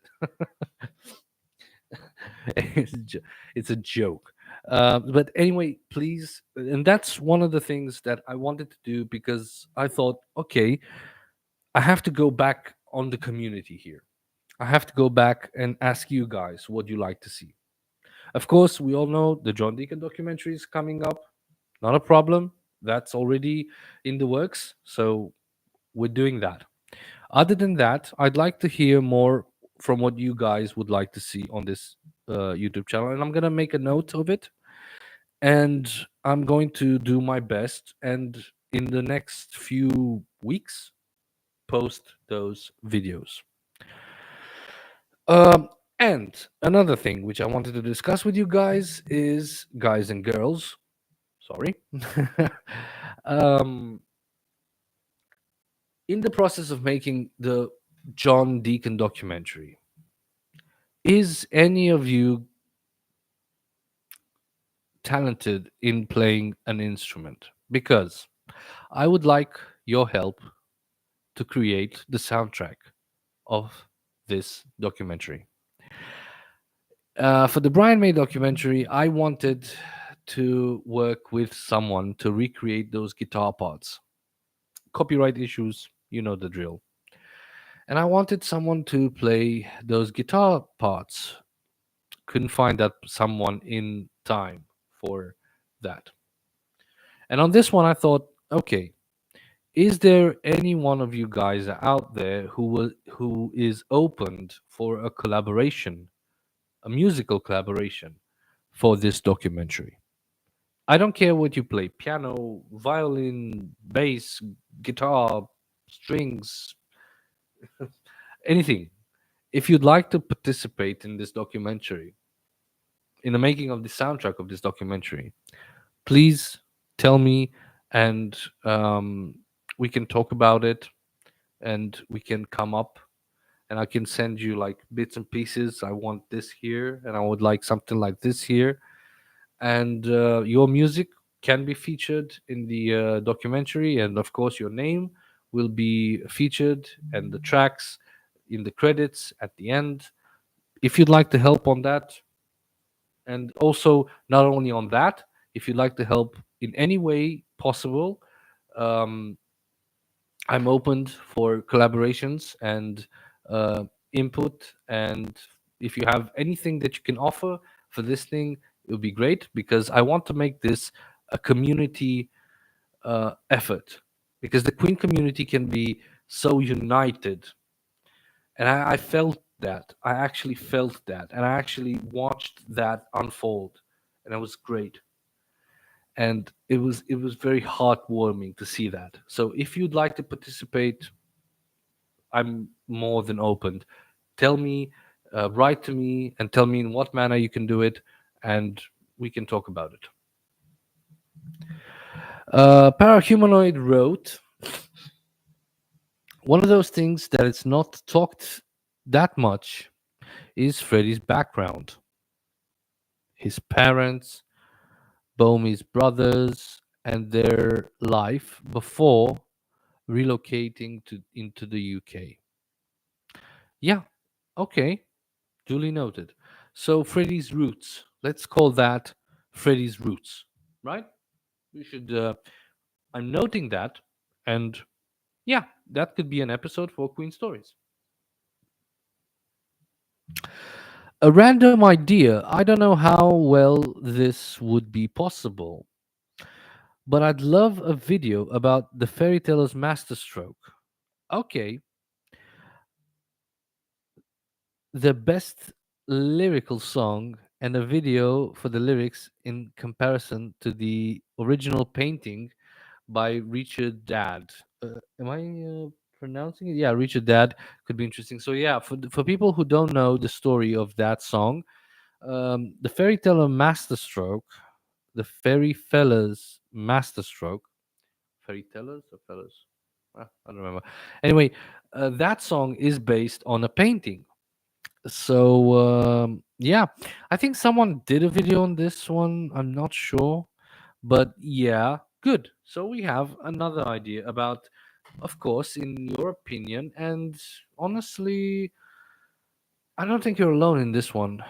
It's a joke. But anyway, please, and that's one of the things that I wanted to do because I thought, okay, I have to go back on the community here. I have to go back and ask you guys what you like to see. Of course, we all know the John Deacon documentary is coming up. Not a problem. That's already in the works. So we're doing that. Other than that, I'd like to hear more from what you guys would like to see on this YouTube channel. And I'm going to make a note of it. And I'm going to do my best. And in the next few weeks, post those videos. Um, and another thing which I wanted to discuss with you guys is guys and girls. Sorry. um, in the process of making the John Deacon documentary, is any of you talented in playing an instrument? Because I would like your help to create the soundtrack of this documentary. For the Brian May documentary, I wanted to work with someone to recreate those guitar parts. Copyright issues, you know the drill. And I wanted someone to play those guitar parts. Couldn't find that someone in time for that. And on this one, I thought, okay, is there any one of you guys out there who is opened for a collaboration, a musical collaboration for this documentary? I don't care what you play: piano, violin, bass, guitar, strings, anything. If you'd like to participate in this documentary, in the making of the soundtrack of this documentary, please tell me, and we can talk about it, and we can come up, and I can send you like bits and pieces. I want this here, and I would like something like this here, and your music can be featured in the documentary, and of course your name will be featured, and the tracks in the credits at the end. If you'd like to help on that, and also not only on that, if you'd like to help in any way possible, um, I'm open for collaborations and input. And if you have anything that you can offer for this thing, it would be great, because I want to make this a community effort, because the Queen community can be so united, and I felt that. I actually felt that, and I actually watched that unfold, and it was great. And it was very heartwarming to see that. So if you'd like to participate, I'm more than open. Tell me, write to me, and tell me in what manner you can do it, and we can talk about it. Parahumanoid wrote, one of those things that it's not talked that much is Freddy's background, his parents, Bomi's brothers, and their life before relocating to into the UK. Yeah, okay, duly noted. So Freddy's roots. Let's call that Freddy's roots, right? We should. I'm noting that, and yeah, that could be an episode for Queen Stories. A random idea. I don't know how well this would be possible, but I'd love a video about the fairy teller's masterstroke. Okay, the best lyrical song and a video for the lyrics in comparison to the original painting by Richard Dad. Am I pronouncing it? Yeah, Richard Dad could be interesting. So yeah, for people who don't know the story of that song, the fairy teller masterstroke, the fairy fella's masterstroke, fairy tellers or fellas? I don't remember. Anyway, that song is based on a painting. So yeah, I think someone did a video on this one. I'm not sure, but yeah, good. So we have another idea about, of course, in your opinion, and honestly, I don't think you're alone in this one.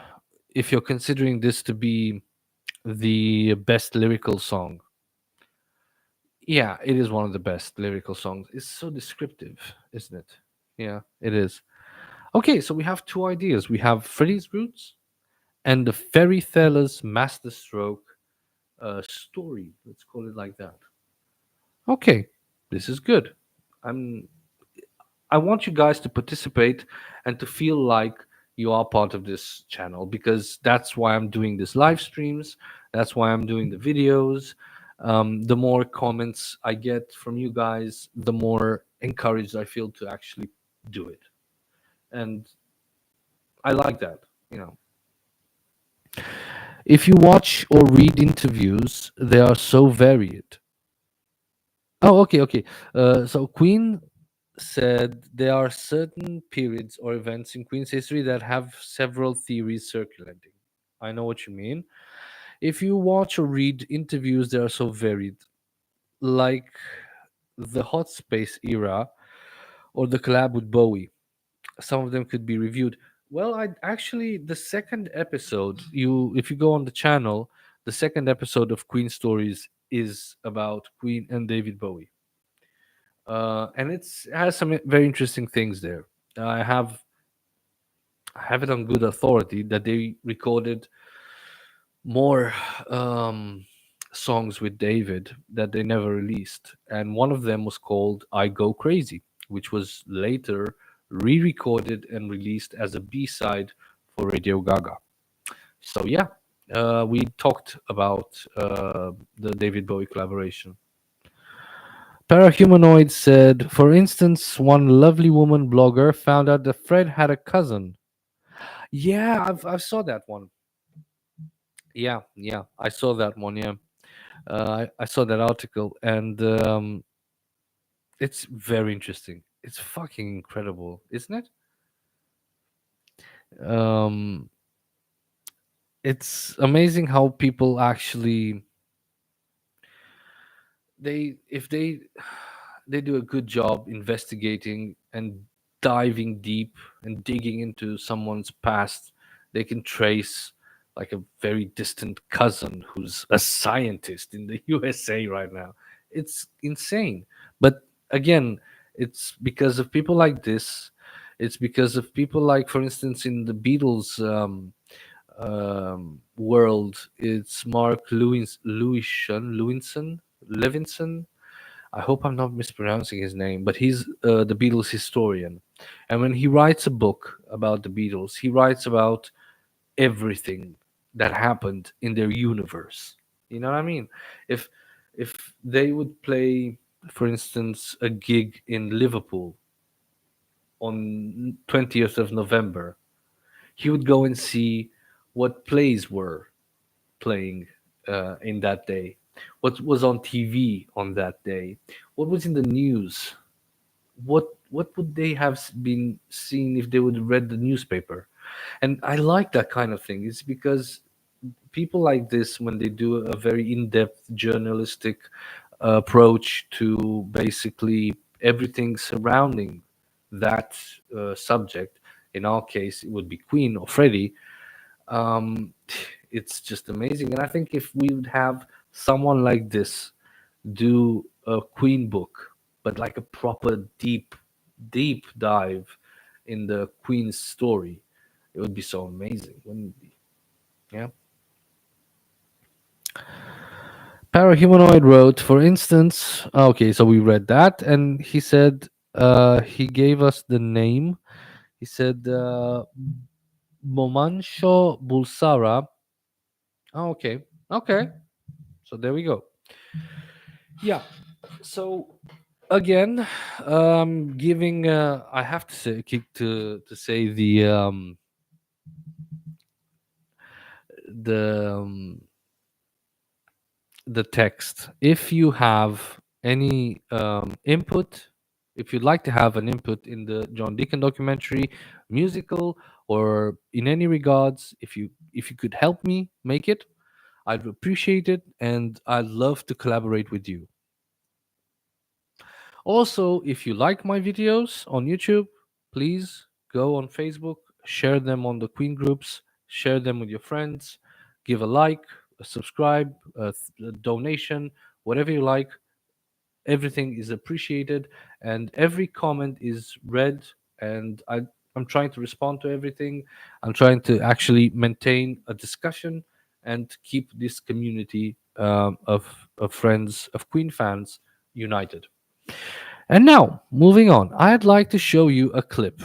If you're considering this to be the best lyrical song, yeah, it is one of the best lyrical songs. It's so descriptive, isn't it? Yeah, it is. Okay, so we have two ideas. We have Freddy's Roots and the fairy teller's masterstroke story. Let's call it like that. Okay, this is good. I'm. I want you guys to participate and to feel like you are part of this channel, because that's why I'm doing these live streams. That's why I'm doing the videos. The more comments I get from you guys, the more encouraged I feel to actually do it. And I like that, you know. If you watch or read interviews, they are so varied. Oh, okay, okay. So Queen said there are certain periods or events in Queen's history that have several theories circulating. I know what you mean. If you watch or read interviews, they are so varied, like the hot space era or the collab with Bowie. Some of them could be reviewed. Well, I actually, the second episode, you if you go on the channel, the second episode of Queen Stories is about Queen and David Bowie, and it has some very interesting things there. I have I have it on good authority that they recorded more songs with David that they never released, and one of them was called "I Go Crazy," which was later re-recorded and released as a B-side for Radio Gaga. So yeah, we talked about the David Bowie collaboration. Parahumanoid said, for instance, one lovely woman blogger found out that Fred had a cousin. Yeah, I've saw that one. Yeah, yeah, I saw that one. Yeah, I saw that article, and it's very interesting. It's fucking incredible, isn't it? It's amazing how people actually they if they do a good job investigating and diving deep and digging into someone's past. They can trace like a very distant cousin who's a scientist in the USA right now. It's insane. But again, it's because of people like this. It's because of people like, for instance, in the Beatles world, it's Mark Lewinson, Levinson. I hope I'm not mispronouncing his name, but he's the Beatles historian. And when he writes a book about the Beatles, he writes about everything that happened in their universe. You know what I mean? If they would play, for instance, a gig in Liverpool on 20th of November, he would go and see what plays were playing in that day, what was on TV on that day, what was in the news, what would they have been seen if they would have read the newspaper. And I like that kind of thing. It's because people like this, when they do a very in-depth journalistic approach to basically everything surrounding that subject, in our case it would be Queen or Freddie, um, it's just amazing. And I think if we would have someone like this do a Queen book, but like a proper deep dive in the Queen's story, it would be so amazing, wouldn't it be? Yeah. Parahumanoid wrote, for instance, okay, so we read that, and he said, he gave us the name. He said, Momancho Bulsara. Oh, okay. Okay. So there we go. Yeah. So again, giving, I have to say, to say the the text. If you have any input, if you'd like to have an input in the John Deacon documentary, musical or in any regards, if you could help me make it, I'd appreciate it, and I'd love to collaborate with you. Also, if you like my videos on YouTube, please go on Facebook, share them on the Queen groups, share them with your friends, give a like, a subscribe, a donation, whatever you like. Everything is appreciated, and every comment is read. And I'm trying to respond to everything. I'm trying to actually maintain a discussion and keep this community of friends, of Queen fans, united. And now, moving on, I'd like to show you a clip.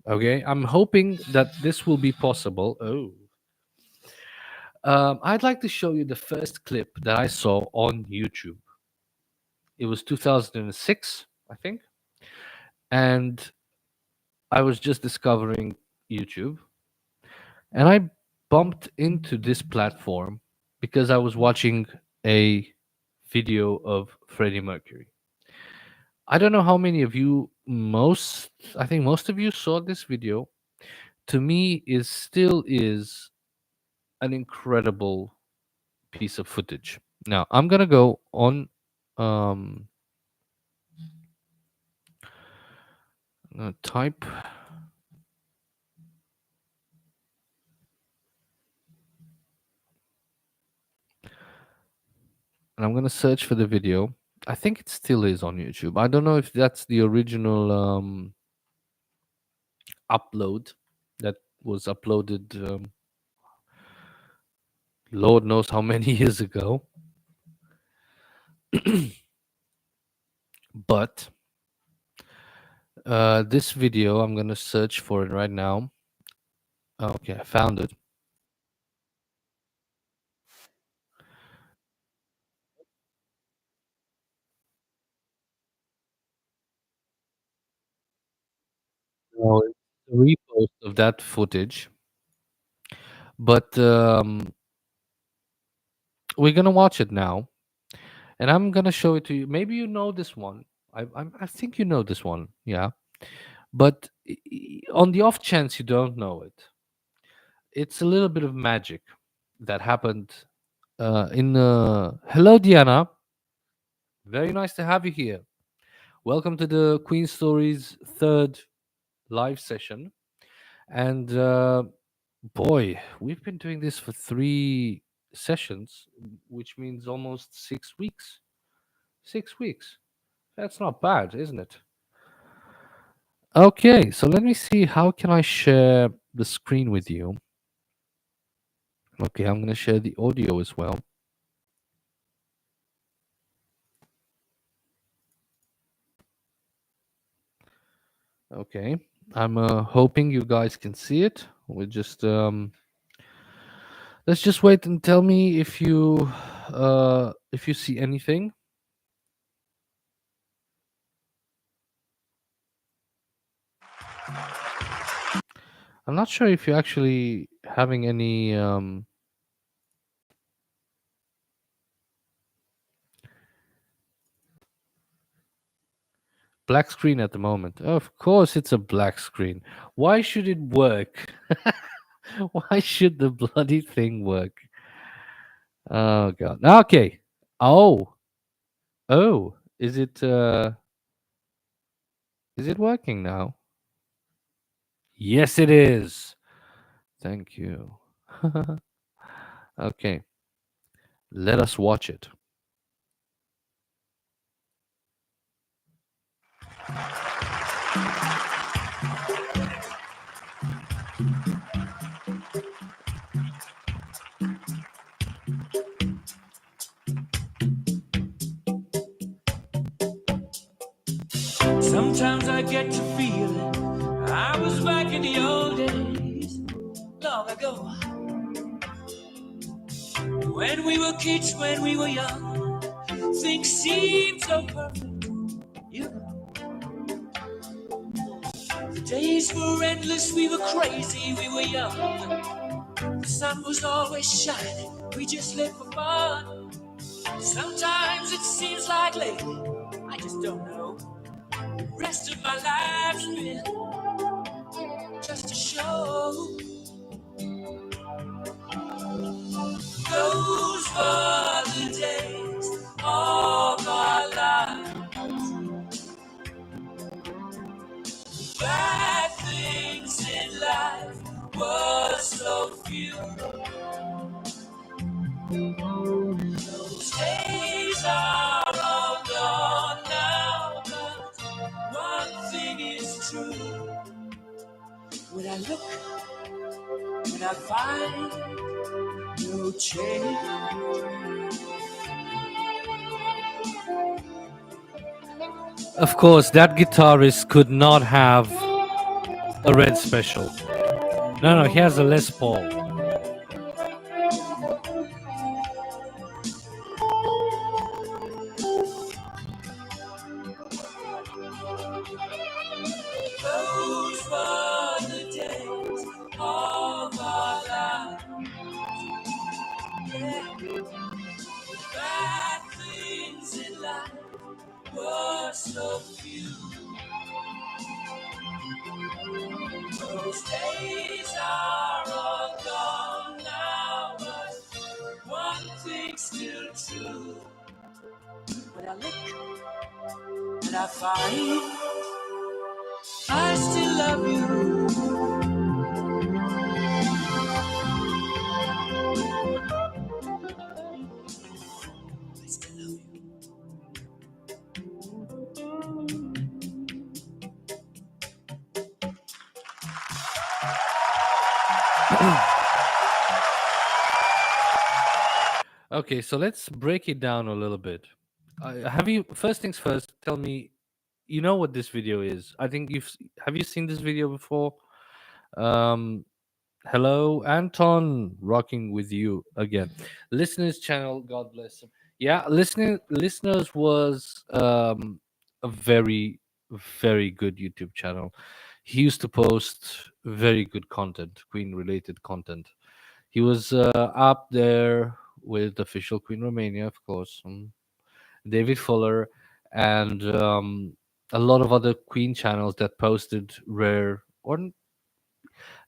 Okay, I'm hoping that this will be possible. Oh, I'd like to show you the first clip that I saw on YouTube. It was 2006, I think, and I was just discovering YouTube, and I bumped into this platform because I was watching a video of Freddie Mercury. I don't know how many of you, I think most of you saw this video. To me, is still is an incredible piece of footage. Now I'm gonna go on, um type, and I'm gonna search for the video. I think it still is on YouTube. I don't know if that's the original upload that was uploaded, Lord knows how many years ago. But this video, I'm gonna search for it right now. Okay, I found it. So it's a repost of that footage, but we're gonna watch it now, and I'm gonna show it to you. Maybe you know this one. I think you know this one. Yeah, but on the off chance you don't know it, it's a little bit of magic that happened. In Hello, Diana. Very nice to have you here. Welcome to the Queen Stories third live session. And boy, we've been doing this for 3 sessions, which means almost 6 weeks. 6 weeks. That's not bad, isn't it? Okay, so let me see, how can I share the screen with you? Okay, I'm going to share the audio as well. Okay. I'm hoping you guys can see it. We just let's just wait and tell me if you see anything. I'm not sure if you're actually having any black screen at the moment. Of course it's a black screen. Why should it work? Why should the bloody thing work? Oh god. Okay. Oh. Oh. Is it working now? Yes it is. Thank you. Okay. Let us watch it. Sometimes I get to feeling I was back in the old days, long ago. When we were kids, when we were young, things seemed so perfect. You know, the days were endless, we were crazy, we were young. The sun was always shining, we just lived for fun. Sometimes it seems like lately, I just don't know. The rest of my life's been just a show. Those were the days of our life. Bad things in life were so few. Those days are all gone now, but one thing is true. When I look, when I find no change. Of course, that guitarist could not have a red special. No, he has a Les Paul. Those were the days of our life. Yeah. Bad things in life were so few. Those days are all gone now, but one thing's still true. When I look and I find I still love you. I still love you. Okay, so let's break it down a little bit. Have you first things first? Tell me, you know what this video is? I think have you seen this video before? Um, Hello, Anton, rocking with you again. Listeners channel, God bless him. Yeah, listeners was a very very good YouTube channel. He used to post very good content, Queen related content. He was up there with official Queen Romania, of course, David Fuller, and a lot of other Queen channels that posted rare or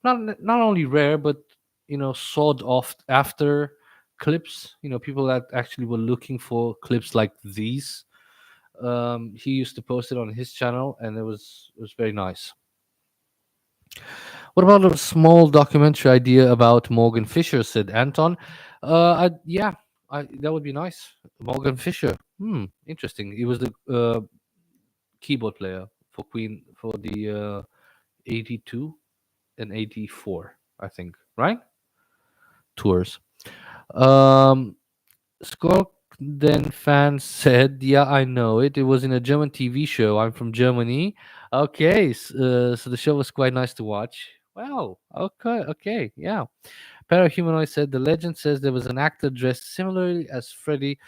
not only rare but sought off after clips. People that actually were looking for clips like these. He used to post it on his channel, and it was very nice. What about a small documentary idea about Morgan Fisher? Said Anton. Yeah, that would be nice. Morgan Fisher. Interesting. He was the keyboard player for Queen for the 82 and 84, I think, right? Tours. Um, Squawk Then fans said, "Yeah, I know it. It was in a German TV show. I'm from Germany." Okay, so the show was quite nice to watch. Wow. Okay. Okay. Yeah. Parahumanoid said the legend says there was an actor dressed similarly as Freddy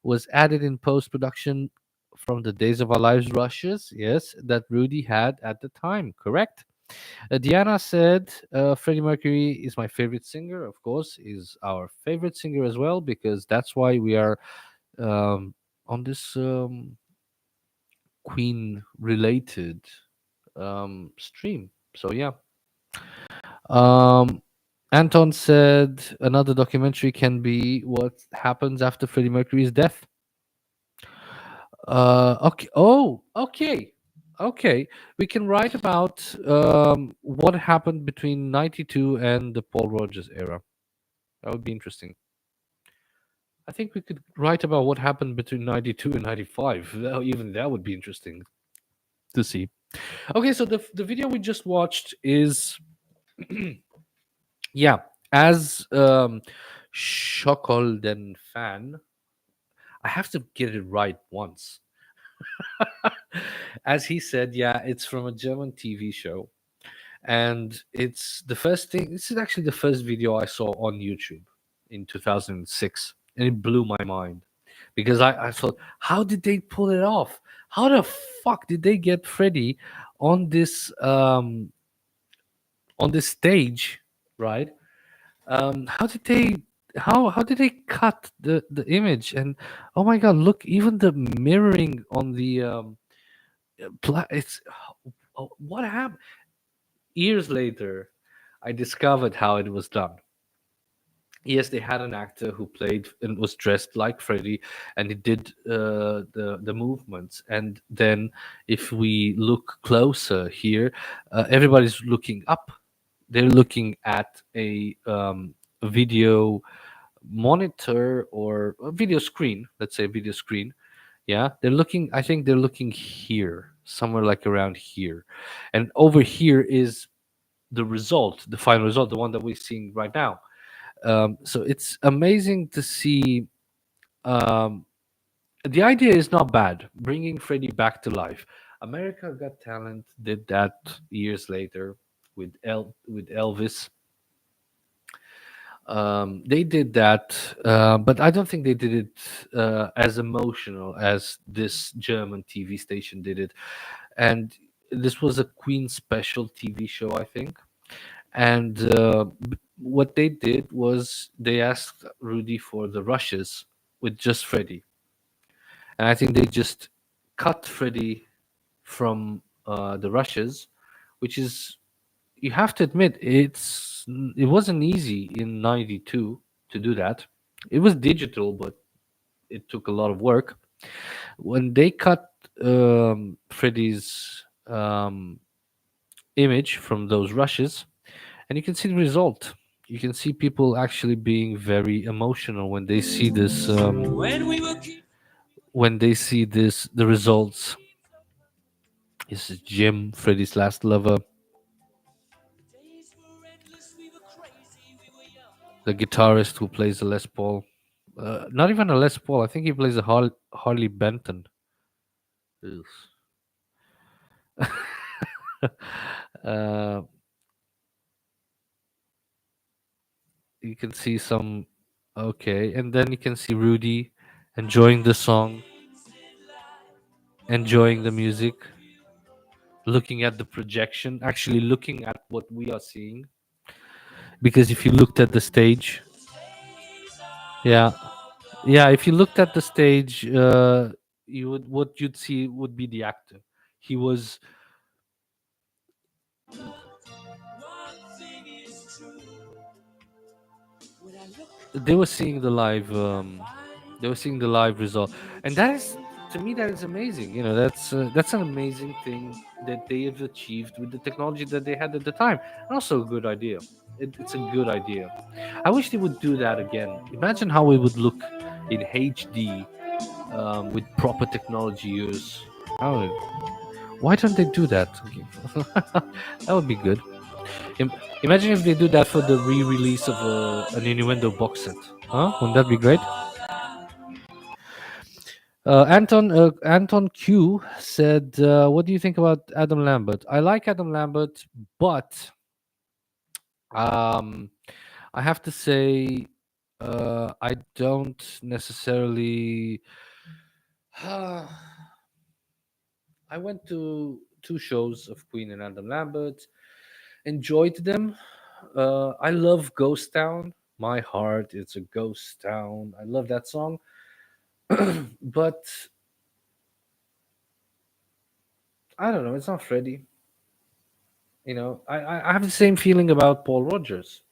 was added in post production from the Days of Our Lives rushes. Yes, that Rudy had at the time. Correct. Diana said Freddie Mercury is my favorite singer. Of course, is our favorite singer as well because that's why we are um, on this Queen related stream. So yeah. Um, Anton said another documentary can be what happens after Freddie Mercury's death. Okay. Oh, okay. Okay. We can write about what happened between 92 and the Paul Rogers era. That would be interesting. I think we could write about what happened between 92 and 95. Even that would be interesting to see. Okay, so the video we just watched is yeah, as Schokolden fan, I have to get it right once. As he said, yeah, it's from a German TV show. And it's the first thing, this is actually the first video I saw on YouTube in 2006. And it blew my mind because I thought, how did they pull it off? How the fuck did they get Freddy on this stage, right? How did they how did they cut the image? And oh my god, look, even the mirroring on the it's what happened? Years later, I discovered how it was done. Yes, they had an actor who played and was dressed like Freddy, and he did the movements. And then, if we look closer here, everybody's looking up. They're looking at a video monitor or a video screen. Let's say a video screen. Yeah, they're looking. I think they're looking here, somewhere like around here, and over here is the result, the final result, the one that we're seeing right now. So it's amazing to see. Um, the idea is not bad. Bringing Freddy back to life. America Got Talent did that years later with Elvis. They did that, but I don't think they did it as emotional as this German TV station did it. And this was a Queen special TV show, I think. And what they did was they asked Rudy for the rushes with just Freddy, and I think they just cut Freddy from the rushes, which is, you have to admit, it wasn't easy in '92 to do that. It was digital, but it took a lot of work. When they cut Freddy's image from those rushes, and you can see the result. You can see people actually being very emotional when they see this. When we were kids, When they see this, the results. This is Jim, Freddy's last lover, days were endless, we were crazy, we were young. the guitarist who plays the Les Paul. Not even a Les Paul. I think he plays a Harley Benton. Ugh. uh, you can see some. Okay, and then you can see Rudy enjoying the song, enjoying the music, looking at the projection, actually looking at what we are seeing. Because if you looked at the stage, yeah, yeah, if you looked at the stage, you would what you'd see would be the actor. He was One thing is true, when I look they were seeing the live find they were seeing the live result, and that is, to me, that is amazing. You know, that's an amazing thing that they have achieved with the technology that they had at the time, and also a good idea. It's a good idea. I wish they would do that again. Imagine how it would look in HD with proper technology use. How Why don't they do that? That would be good. Imagine if they do that for the re-release of an Innuendo box set. Huh? Wouldn't that be great? Anton Q said, "What do you think about Adam Lambert?" I like Adam Lambert, but um, I have to say, I don't necessarily. I went to two shows of Queen and Adam Lambert, enjoyed them. I love Ghost Town. My heart is a ghost town. I love that song, but I don't know. It's not Freddie. I have the same feeling about Paul Rogers.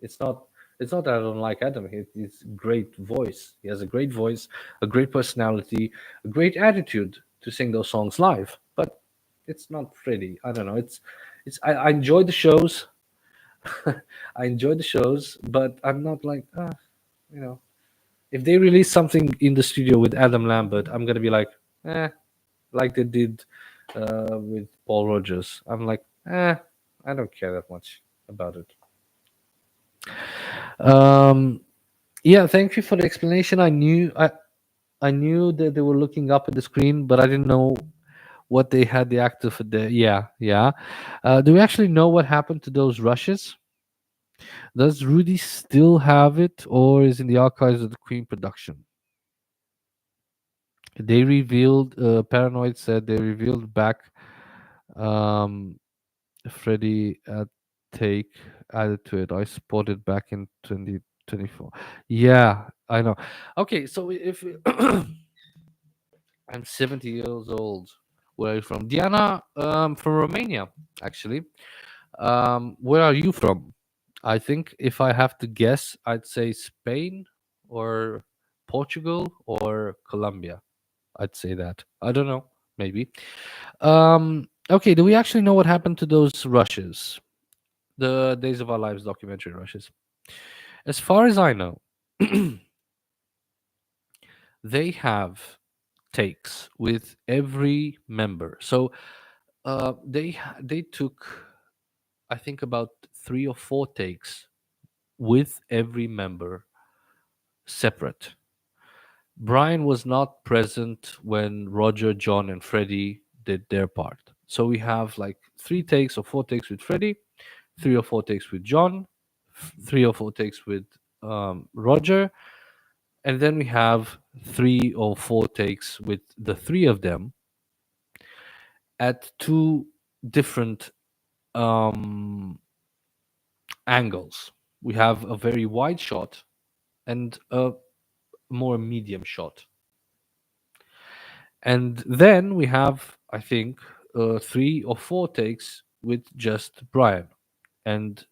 It's not. It's not that I don't like Adam. He's great voice. He has a great voice, a great personality, a great attitude to sing those songs live. But it's not Freddie. I don't know. It's. I enjoy the shows. I enjoy the shows, but I'm not like you know. If they release something in the studio with Adam Lambert, I'm gonna be like they did with Paul Rogers. I'm like, I don't care that much about it. Um, yeah, thank you for the explanation. I knew that they were looking up at the screen, but I didn't know what they had the actor for the. Yeah, yeah. Do we actually know what happened to those rushes? Does Rudy still have it, or is in the archives of the Queen production? They revealed. Paranoid said they revealed back. Um, Freddie take added to it. I spotted back in 2024. Yeah, I know. Okay, so if I'm 70 years old, where are you from? Diana, from Romania, actually. Where are you from? I think if I have to guess, I'd say Spain or Portugal or Colombia. I'd say that. I don't know. Maybe. Okay, do we actually know what happened to those rushes? The Days of Our Lives documentary rushes. As far as I know, they have takes with every member. So they took, I think, about 3 or 4 takes with every member separate. Brian was not present when Roger, John, and Freddie did their part. So we have like 3 takes or 4 takes with Freddie, 3 or 4 takes with John, 3 or 4 takes with Roger, and then we have 3 or 4 takes with the three of them at two different um, angles. We have a very wide shot and a more medium shot. And then we have, I think, 3 or 4 takes with just Brian. And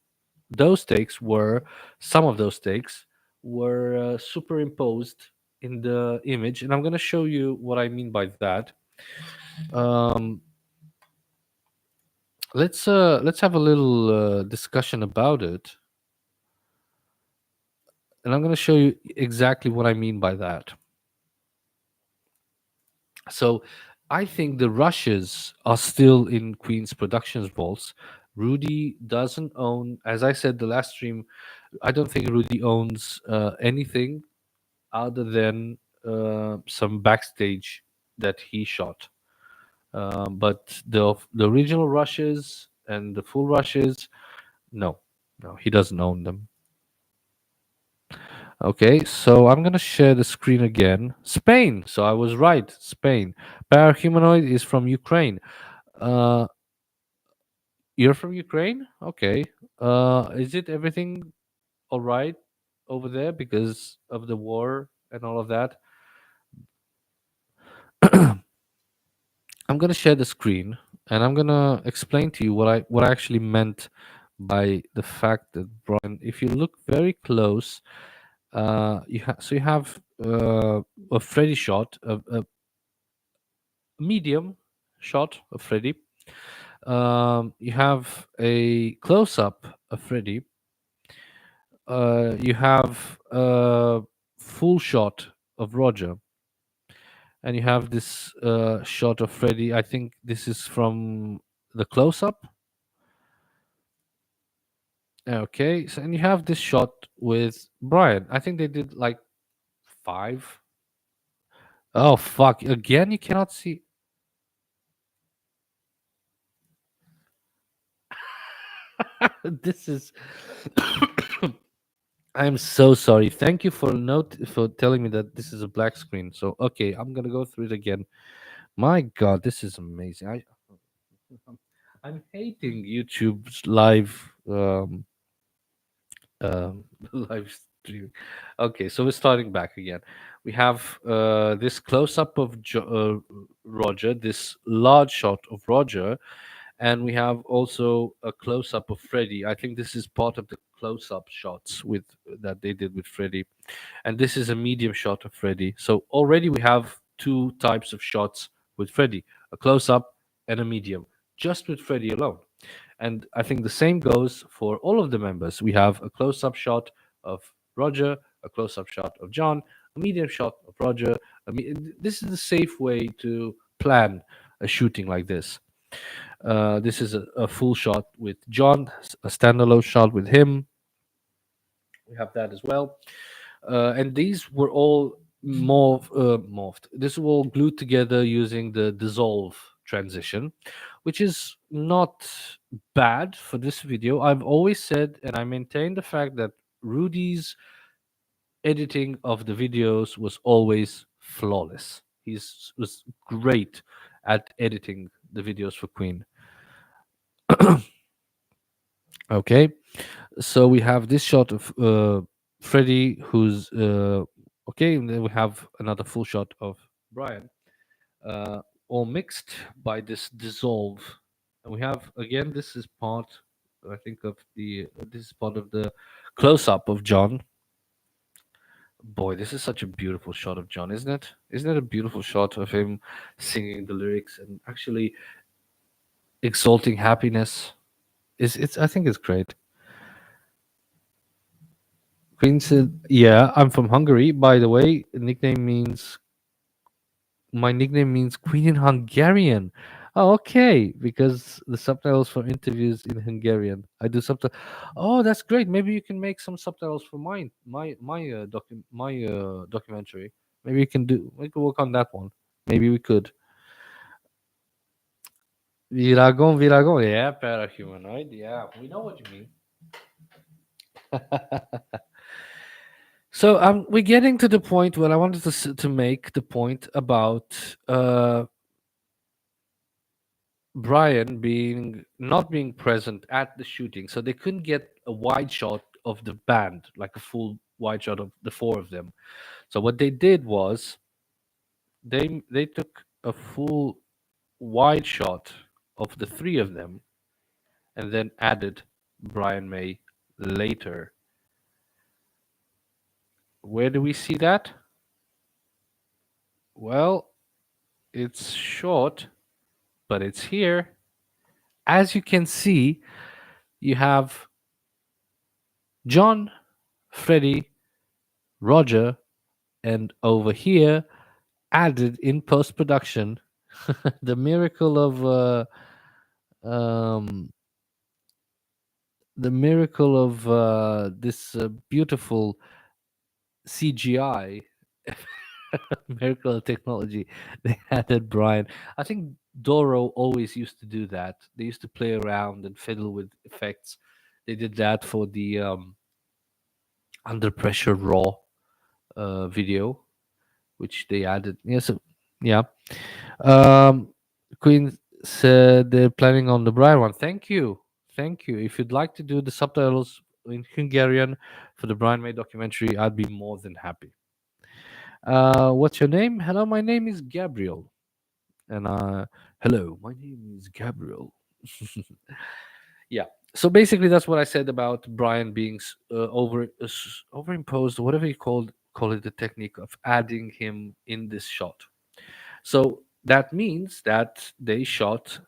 those takes were, some of those takes were superimposed in the image. And I'm going to show you what I mean by that. Um, let's have a little discussion about it, and I'm going to show you exactly what I mean by that. So I think the rushes are still in Queen's Productions vaults. Rudy doesn't own, as I said the last stream, I don't think Rudy owns anything other than some backstage that he shot. But the original rushes and the full rushes, no, no, he doesn't own them. Okay, so I'm gonna share the screen again. Spain. So I was right. Spain. Parahumanoid is from Ukraine. Uh, you're from Ukraine? Okay. Is it everything all right over there because of the war and all of that? I'm gonna share the screen and I'm gonna explain to you what I actually meant by the fact that Brian, if you look very close, you have a Freddy shot, a medium shot of Freddy. You have a close up of Freddy. You have a full shot of Roger, and you have this shot of Freddy. I think this is from the close up. Okay, so and you have this shot with Brian. I think they did like 5 Oh fuck! Again, you cannot see. This is. I am so sorry. Thank you for telling me that this is a black screen. So okay, I'm gonna go through it again. My God, this is amazing. I'm hating YouTube's live stream. Okay, so we're starting back again. We have this close up of Roger, this large shot of Roger, and we have also a close up of Freddy. I think this is part of the close up shots with that they did with Freddy, and this is a medium shot of Freddy. So already we have two types of shots with Freddy: a close up and a medium, just with Freddy alone. And I think the same goes for all of the members. We have a close up shot of Roger, a close up shot of John, a medium shot of Roger. This is the safe way to plan a shooting like this. This is a full shot with John, a standalone shot with him. We have that as well. And these were all morphed. This were all glued together using the dissolve transition, which is not bad for this video. I've always said, and I maintain the fact that Rudy's editing of the videos was always flawless. He's was great at editing the videos for Queen. Okay, so we have this shot of Freddy, who's okay, and then we have another full shot of Brian, all mixed by this dissolve. And we have again, this is part, I think, of the this is part of the close up of John. Boy, this is such a beautiful shot of John, isn't it? Isn't it a beautiful shot of him singing the lyrics and actually exalting happiness? It's I think it's great. Queen said, "Yeah, I'm from Hungary. By the way, nickname means my nickname means Queen in Hungarian." Oh, okay, because the subtitles for interviews in Hungarian. I do subtitles. Oh, that's great. Maybe you can make some subtitles for my documentary. Maybe we can work on that one. Maybe we could. Viragon, Viragon. Yeah, parahumanoid. Yeah, we know what you mean. So we're getting to the point where I wanted to make the point about Brian being not being present at the shooting, so they couldn't get a wide shot of the band, like a full wide shot of the four of them. So what they did was they took a full wide shot of the three of them, and then added Brian May later. Where do we see that? Well, it's short, but it's here. As you can see, you have John, Freddy, Roger, and over here, added in post production, the miracle of um, this beautiful CGI miracle of technology. They added Brian. I think Doro always used to do that. They used to play around and fiddle with effects. They did that for the Under Pressure Raw video, which they added. Yeah, so yeah. Um, Queen said they're planning on the Brian one. Thank you, thank you. If you'd like to do the subtitles in Hungarian for the Brian May documentary, I'd be more than happy. What's your name? Hello, my name is Gabriel. And hello, my name is Gabriel. Yeah. So basically, that's what I said about Brian being overimposed, whatever you call it, the technique of adding him in this shot. So that means that they shot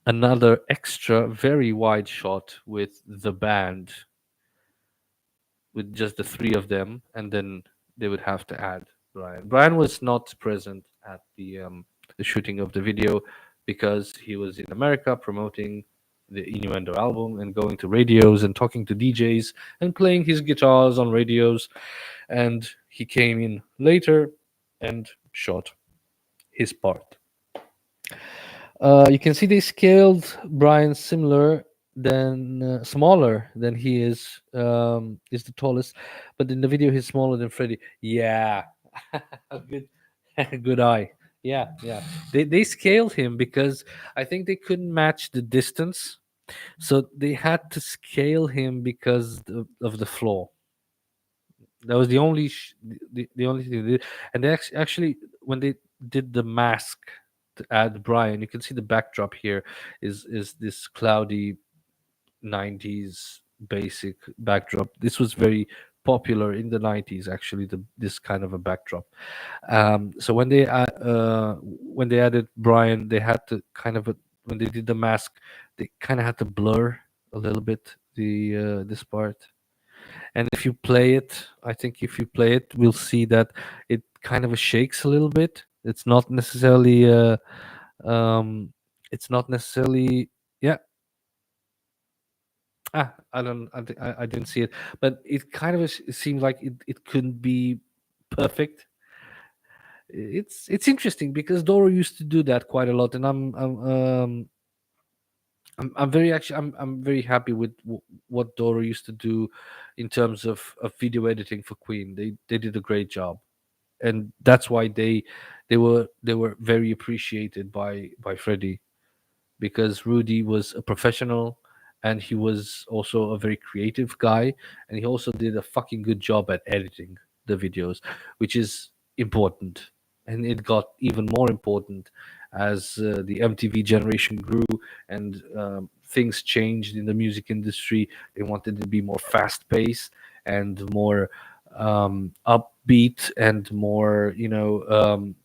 another extra very wide shot with the band, with just the three of them, and then they would have to add Brian. Brian was not present at the shooting of the video because he was in America promoting the Innuendo album and going to radios and talking to DJs and playing his guitars on radios. And he came in later and shot. his part. You can see they scaled Brian similar than smaller than he is the tallest, but in the video he's smaller than Freddie. Yeah, good, good eye. Yeah, yeah. They scaled him because I think they couldn't match the distance, so they had to scale him because of the floor. That was the only the only thing they did. And they actually when they did the mask to add Brian, you can see the backdrop here is this cloudy 90s basic backdrop. This was very popular in the 90s actually, this kind of a backdrop. So when they added Brian, they had to kind of when they did the mask, they kind of had to blur a little bit the this part. And if you play it, I think if you play it, we'll see that it kind of shakes a little bit. It's not necessarily um it's not necessarily, yeah. I didn't see it, but it kind of it seemed like it couldn't be perfect. It's interesting because Doro used to do that quite a lot, and I'm very actually I'm very happy with what Doro used to do in terms of video editing for Queen. They did a great job, and that's why they were very appreciated by Freddie, because Rudy was a professional and he was also a very creative guy, and he also did a fucking good job at editing the videos, which is important. And it got even more important as the MTV generation grew and things changed in the music industry. They wanted to be more fast paced and more upbeat and more,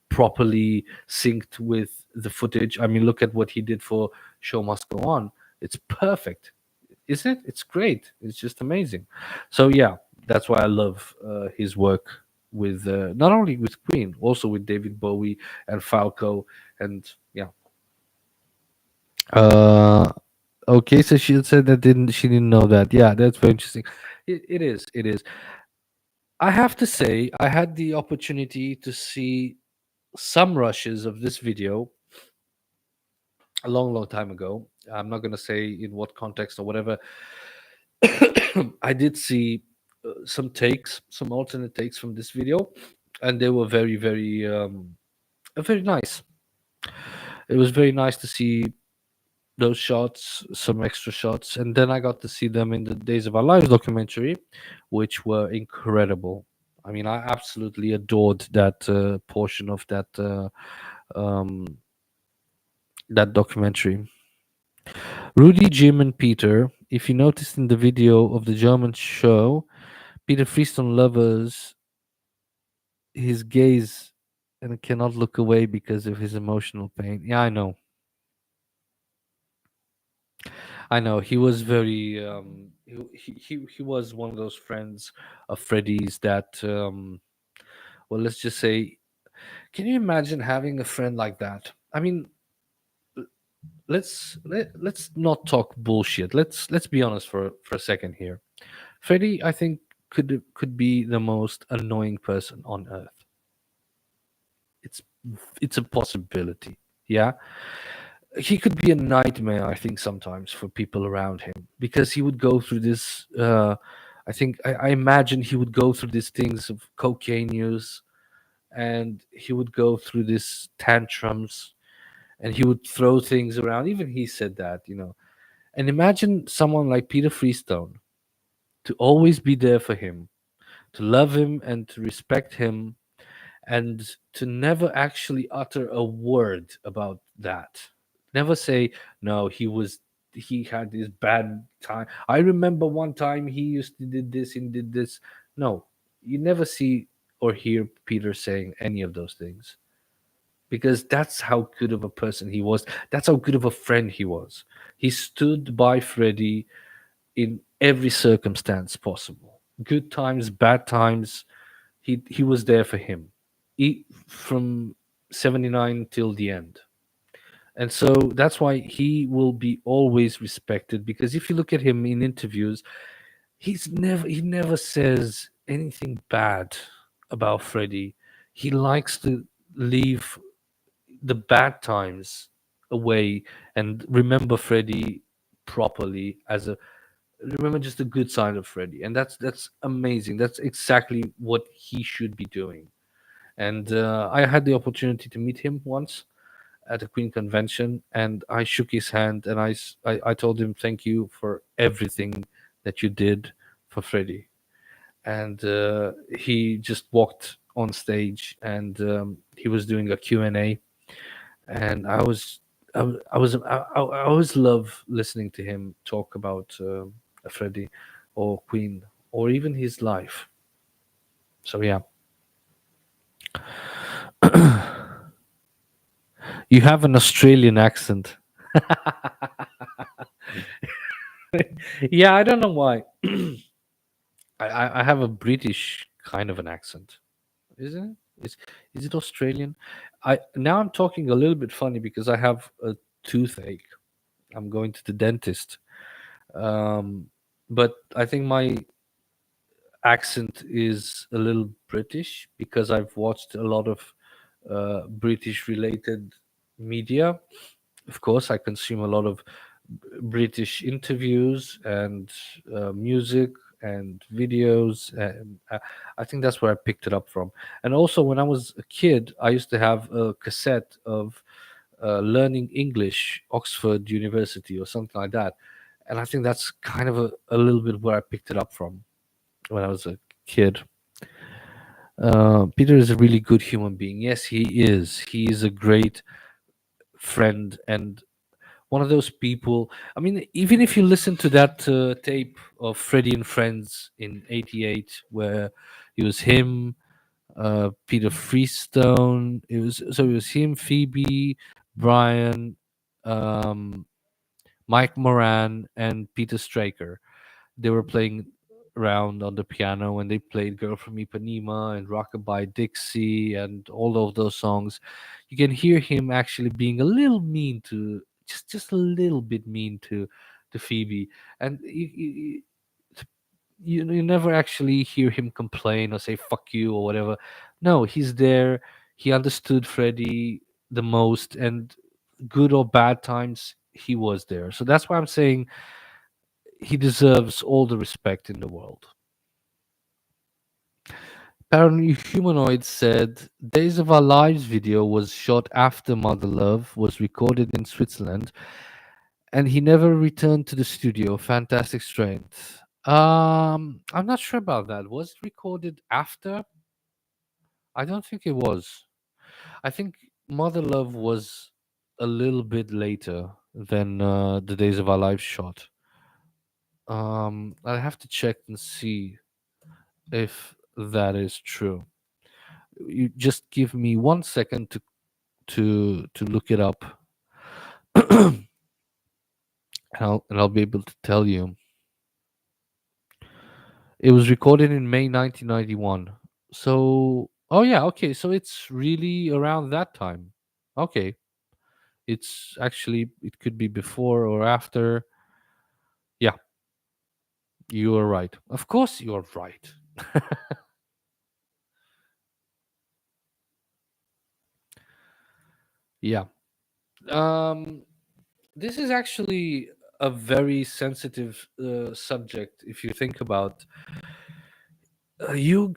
properly synced with the footage. I mean, look at what he did for Show Must Go On. It's perfect, isn't it? It's great. It's just amazing. So yeah, that's why I love his work with not only with Queen, also with David Bowie and Falco, and yeah. Uh, okay, so she said that she didn't know that. Yeah, that's very interesting. It is. It is. I have to say, I had the opportunity to see some rushes of this video a long, long time ago. I'm not going to say in what context or whatever. I did see some takes, some alternate takes from this video, and they were very, very, very nice. It was very nice to see those shots, some extra shots, and then I got to see them in the Days of Our Lives documentary, which were incredible. I mean, I absolutely adored that portion of um, that documentary. Rudy, Jim, and Peter. If you noticed in the video of the German show, Peter Freestone lovers his gaze and cannot look away because of his emotional pain. Yeah, I know. I know. He was very. He was one of those friends of Freddie's that. Well, let's just say. Can you imagine having a friend like that? I mean, let's not talk bullshit. Let's be honest for a second here. Freddie, I think, could be the most annoying person on earth. It's it's a possibility. Yeah, he could be a nightmare, I think, sometimes for people around him, because he would go through this. I imagine he would go through these things of cocaine use, and he would go through these tantrums, and he would throw things around. Even he said that. And imagine someone like Peter Freestone to always be there for him, to love him and to respect him, and to never actually utter a word about that. Never say, no, he had this bad time. I remember one time he used to did this and did this. No, you never see or hear Peter saying any of those things, because that's how good of a person he was. That's how good of a friend he was. He stood by Freddie in every circumstance possible. Good times, bad times, he was there for him. From 79 till the end. And so that's why he will be always respected, because if you look at him in interviews, he never says anything bad about Freddie. He likes to leave the bad times away and remember Freddie properly as a remember just the good side of Freddie, and that's amazing. That's exactly what he should be doing. And I had the opportunity to meet him once at a Queen convention, and I shook his hand and I told him thank you for everything that you did for Freddie. And he just walked on stage, and he was doing a Q&A, and I always love listening to him talk about Freddie or Queen or even his life. So yeah, you have an Australian accent. Yeah, I don't know why. I have a British kind of an accent, isn't it? Is it Australian? I now I'm talking a little bit funny because I have a toothache. I'm going to the dentist. Um, but I think my accent is a little British because I've watched a lot of British related media. Of course, I consume a lot of British interviews and music and videos, and I think that's where I picked it up from. And also, when I was a kid, I used to have a cassette of Learning English, Oxford University, or something like that. And I think that's kind of a little bit where I picked it up from when I was a kid. Peter is a really good human being. Yes, he is. He is a great friend and one of those people. I mean, even if you listen to that tape of Freddie and Friends in '88, where it was him, Peter Freestone, it was him, Phoebe, Brian, um, Mike Moran, and Peter Straker. They were playing around on the piano and they played Girl from Ipanema and Rockabye Dixie and all of those songs. You can hear him actually being a little mean to just a little bit mean to Phoebe. And you never actually hear him complain or say fuck you or whatever. No, he's there. He understood Freddie the most, and good or bad times he was there. So that's why I'm saying he deserves all the respect in the world. Apparently, Humanoid said Days of Our Lives video was shot after Mother Love was recorded in Switzerland and he never returned to the studio. Fantastic strength. I'm not sure about that. Was it recorded after? I don't think it was. I think Mother Love was a little bit later than the Days of Our Lives shot. I have to check and see if that is true. You just give me 1 second to look it up, and I'll be able to tell you. It was recorded in May 1991. So, oh yeah, okay. So it's really around that time. Okay, it's actually it could be before or after. Yeah, you are right. Of course, you are right. Yeah. Um, this is actually a very sensitive subject if you think about you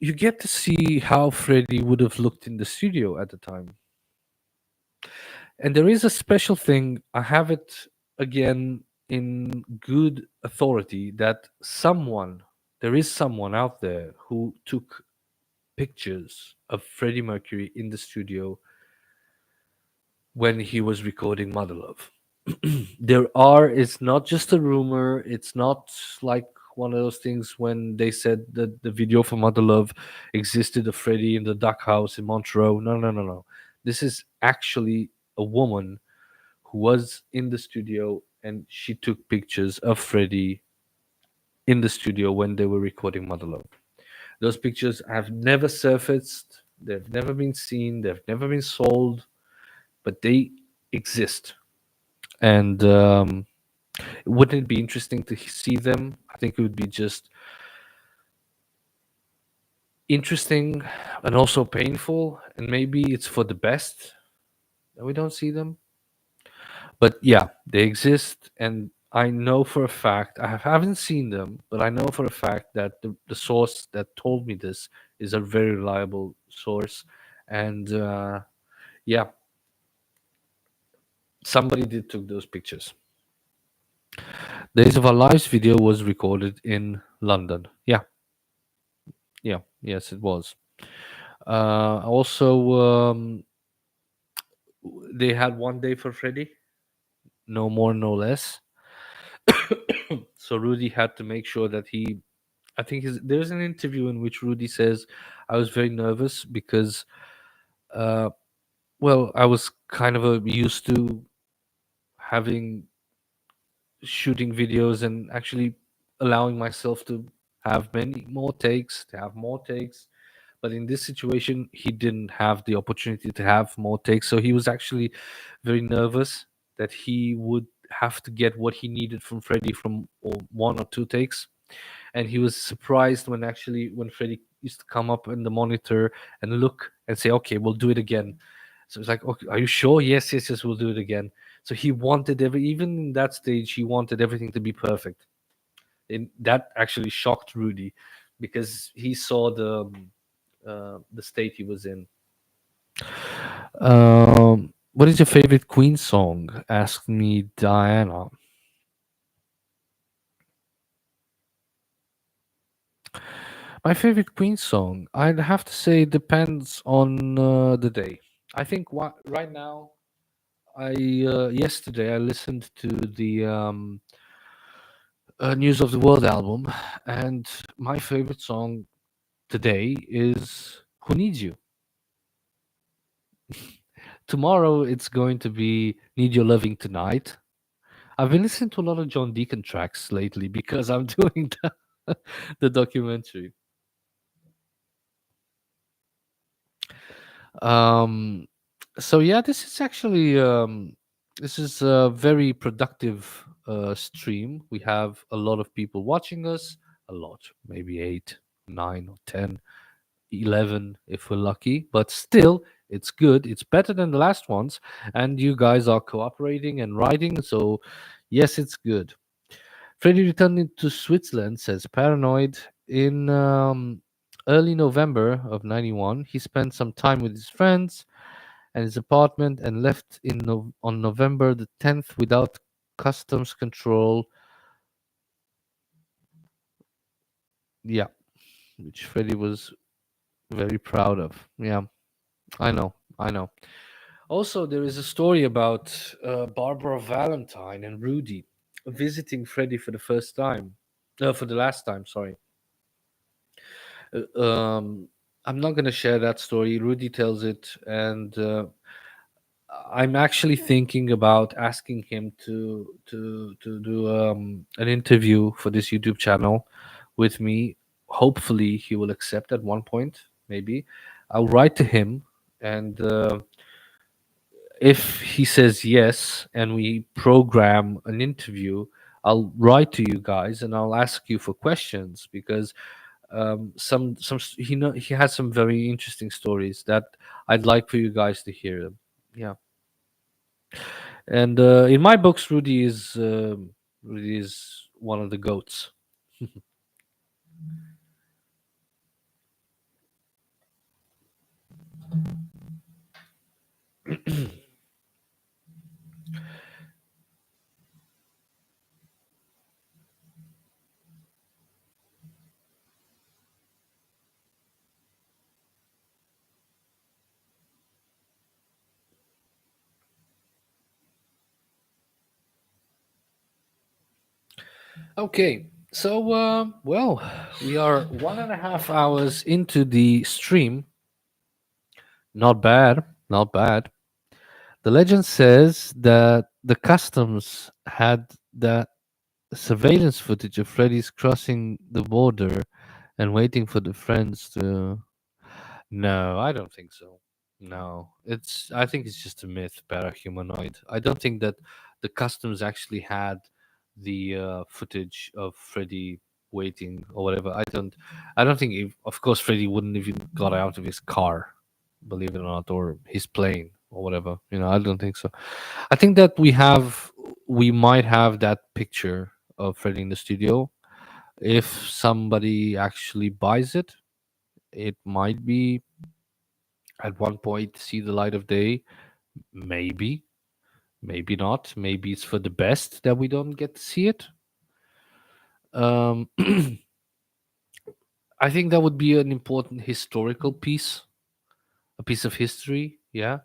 get to see how Freddie would have looked in the studio at the time. And there is a special thing, I have it again in good authority, that there is someone out there who took pictures of Freddie Mercury in the studio when he was recording Mother Love. It's not just a rumor, it's not like one of those things when they said that the video for Mother Love existed of Freddie in the duck house in Montreux. No, no, no, no. This is actually a woman who was in the studio and she took pictures of Freddie in the studio when they were recording Mother Love. Those pictures have never surfaced, they've never been seen, they've never been sold, but they exist. And wouldn't it be interesting to see them? I think it would be just interesting and also painful, and maybe it's for the best and we don't see them. But yeah, they exist, and I know for a fact, I haven't seen them, but I know for a fact that the source that told me this is a very reliable source. And yeah, somebody did took those pictures. Days of Our Lives video was recorded in London. Yeah, yeah, yes, it was. Also, they had one day for Freddy, no more, no less. So Rudy had to make sure that he. I think there's an interview in which Rudy says, "I was very nervous because, uh, well, I was kind of used to having shooting videos and actually allowing myself to have many more takes, to have more takes. But in this situation, he didn't have the opportunity to have more takes. So he was actually very nervous that he would have to get what he needed from Freddy from one or two takes. And he was surprised when actually when Freddy used to come up in the monitor and look and say, "Okay, we'll do it again." So it's like, "Okay, are you sure?" "Yes, yes, yes, we'll do it again." So he wanted even in that stage, he wanted everything to be perfect. And that actually shocked Rudy because he saw the state he was in. What is your favorite Queen song? Asked me Diana. My favorite Queen song, I'd have to say, depends on the day. I think right now, I yesterday I listened to the News of the World album, and my favorite song today is "Who Needs You." Tomorrow it's going to be "Need Your Loving Tonight." I've been listening to a lot of John Deacon tracks lately because I'm doing the documentary. Um, so yeah, this is a very productive stream. We have a lot of people watching us, a lot, maybe 8, 9 or 10, 11 if we're lucky, but still it's good. It's better than the last ones, and you guys are cooperating and writing, so yes, it's good. Freddy returning to Switzerland, says Paranoid. In early November of 91, he spent some time with his friends and his apartment and left on November the 10th without customs control. Yeah, which Freddy was very proud of. Yeah, I know, I know. Also, there is a story about Barbara Valentine and Rudy visiting Freddy for the first time, for the last time, sorry. Uh, um, I'm not going to share that story. Rudy tells it, and I'm actually thinking about asking him to do an interview for this YouTube channel with me. Hopefully, he will accept at one point. Maybe I'll write to him, and if he says yes, and we program an interview, I'll write to you guys and I'll ask you for questions because he has some very interesting stories that I'd like for you guys to hear them. Yeah. And in my books, Rudy is one of the goats. Okay, so well, we are 1.5 hours into the stream. Not bad, not bad. The legend says that the customs had that surveillance footage of Freddy's crossing the border and waiting for the friends to. No, I don't think so. No, I think it's just a myth, parahumanoid. I don't think that the customs actually had the footage of Freddy waiting or whatever. I don't think. Of course, Freddy wouldn't even got out of his car, believe it or not, or his plane. or whatever. I don't think so. I think that we might have that picture of Freddy in the studio. If somebody actually buys it, it might be at one point see the light of day. Maybe, maybe not. Maybe it's for the best that we don't get to see it. Um, I think that would be an important historical piece, a piece of history. Yeah,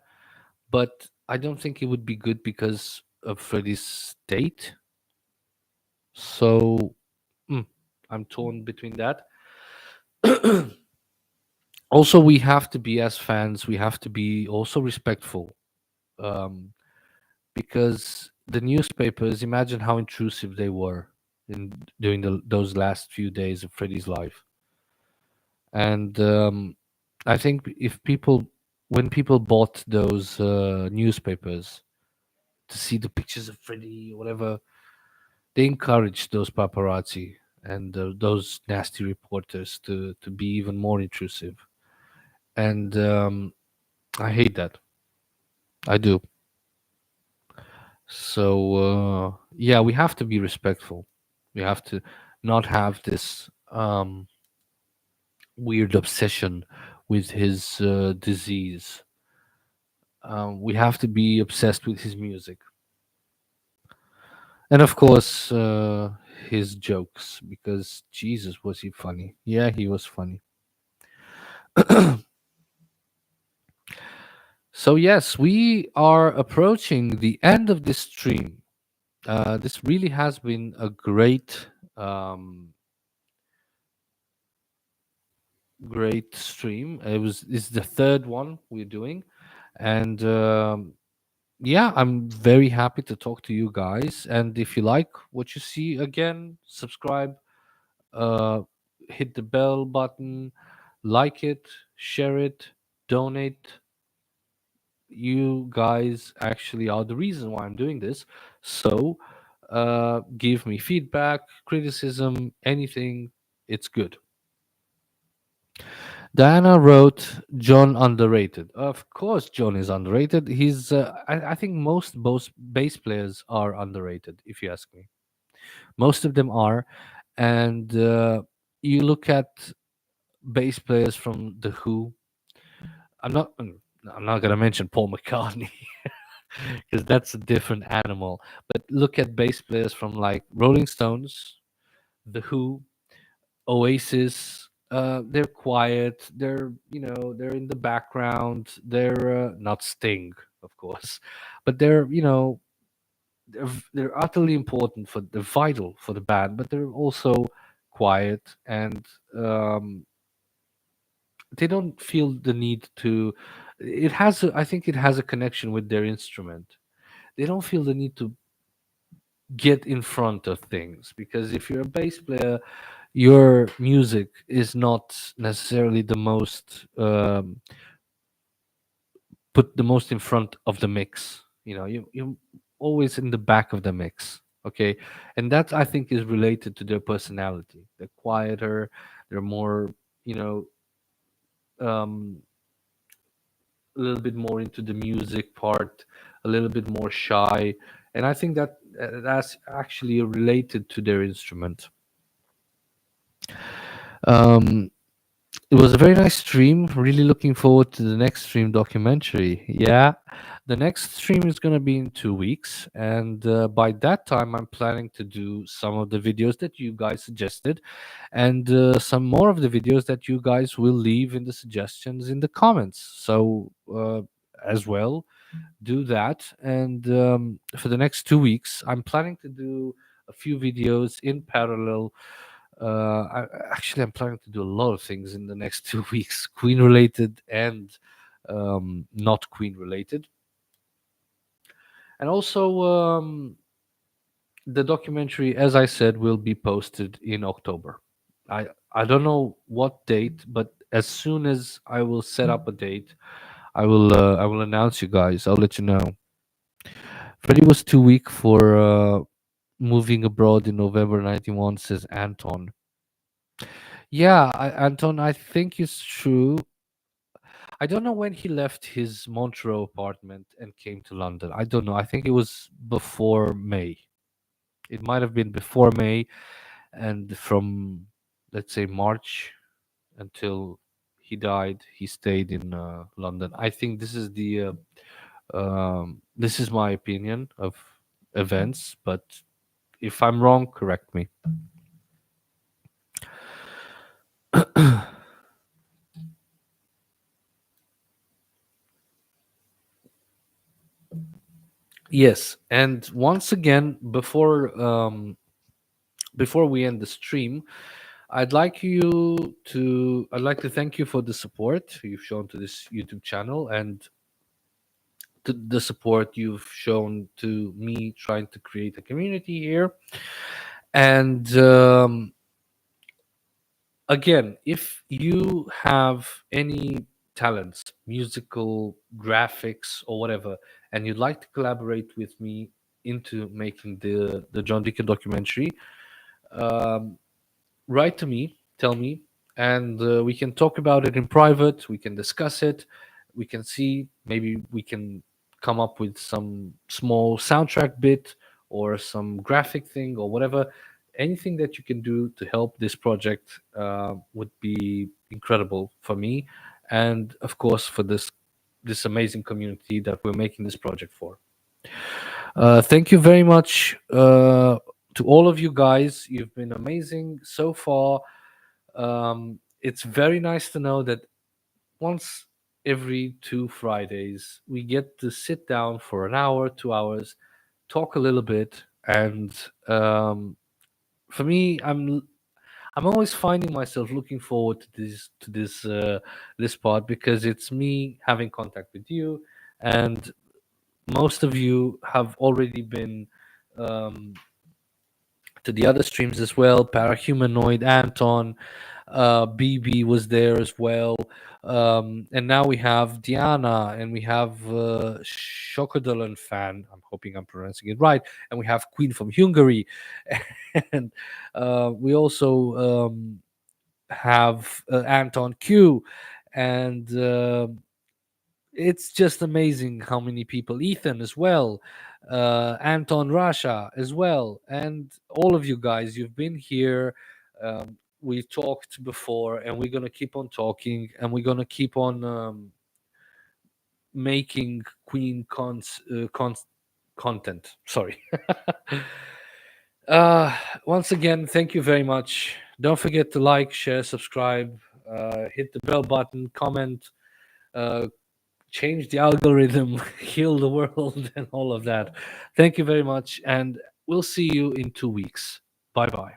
but I don't think it would be good because of Freddy's state. So mm, I'm torn between that. Also, we have to be, as fans, we have to be also respectful, um, because the newspapers, imagine how intrusive they were in during those last few days of Freddy's life. And I think if people, when people bought those newspapers to see the pictures of Freddy or whatever, they encouraged those paparazzi and those nasty reporters to be even more intrusive. And I hate that. I do. So yeah, we have to be respectful. We have to not have this weird obsession with his disease. We have to be obsessed with his music, and of course his jokes. Because Jesus, was he funny? Yeah, he was funny. So yes, we are approaching the end of this stream. This really has been a great, great stream. It's the third one we're doing, and yeah, I'm very happy to talk to you guys. And if you like what you see, again, subscribe, uh, hit the bell button, like it, share it, donate. You guys actually are the reason why I'm doing this. So give me feedback, criticism, anything. It's good. Diana wrote John underrated. Of course, John is underrated. I think most bass players are underrated, if you ask me. Most of them are. And you look at bass players from The Who. I'm not going to mention Paul McCartney because that's a different animal. But look at bass players from like Rolling Stones, The Who, Oasis. They're quiet. They're in the background. They're not Sting, of course, but they're utterly important they're vital for the band. But they're also quiet, and um, they don't feel the need to. I think it has a connection with their instrument. They don't feel the need to get in front of things, because if you're a bass player, your music is not necessarily the most put the most in front of the mix. You're always in the back of the mix. Okay, and that, I think, is related to their personality. They're quieter. They're more, you know um a little bit more into the music part, a little bit more shy. And I think that that's actually related to their instrument. um It was a very nice stream. Really looking forward to the next stream documentary. Yeah, the next stream is going to be in 2 weeks. And by that time, I'm planning to do some of the videos that you guys suggested, and some more of the videos that you guys will leave in the suggestions in the comments. So, as well, do that. And for the next 2 weeks, I'm planning to do a few videos in parallel. I'm planning to do a lot of things in the next 2 weeks, Queen related and not Queen related. And also, the documentary, as I said, will be posted in October. I don't know what date, but as soon as I will set up a date, I will announce you guys. I'll let you know. Freddie was too weak for moving abroad in November 91, says Anton. Yeah, Anton, I think it's true. I don't know when he left his Montreux apartment and came to London. I don't know. I think it was before May. It might have been before May, and from, let's say, March until he died, he stayed in London. I think this is my opinion of events, but if I'm wrong, correct me. Yes, and once again, before we end the stream, I'd like to thank you for the support you've shown to this YouTube channel, and to the support you've shown to me trying to create a community here. And again, if you have any talents, musical, graphics, or whatever, and you'd like to collaborate with me into making the John Deacon documentary, um, write to me, tell me, and we can talk about it in private. We can discuss it. We can see, maybe we can come up with some small soundtrack bit or some graphic thing or whatever. Anything that you can do to help this project would be incredible for me, and of course for this amazing community that we're making this project for. Thank you very much to all of you guys. You've been amazing so far. It's very nice to know that once every 2 Fridays we get to sit down for an hour, 2 hours, talk a little bit, and for me, I'm always finding myself looking forward to this part, because it's me having contact with you, and most of you have already been um, to the other streams as well. Parahumanoid, Anton, BB was there as well. And now we have Diana, and we have Shokodolan fan. I'm hoping I'm pronouncing it right. And we have Queen from Hungary. And we also have Anton Q. And it's just amazing how many people. Ethan as well, Anton Rasha as well, and all of you guys. You've been here. We talked before, and we're gonna keep on talking, and we're gonna keep on making content. Sorry. Once again, thank you very much. Don't forget to like, share, subscribe, hit the bell button, comment. Uh, Change the algorithm, heal the world, and all of that. Thank you very much, and we'll see you in 2 weeks. Bye bye.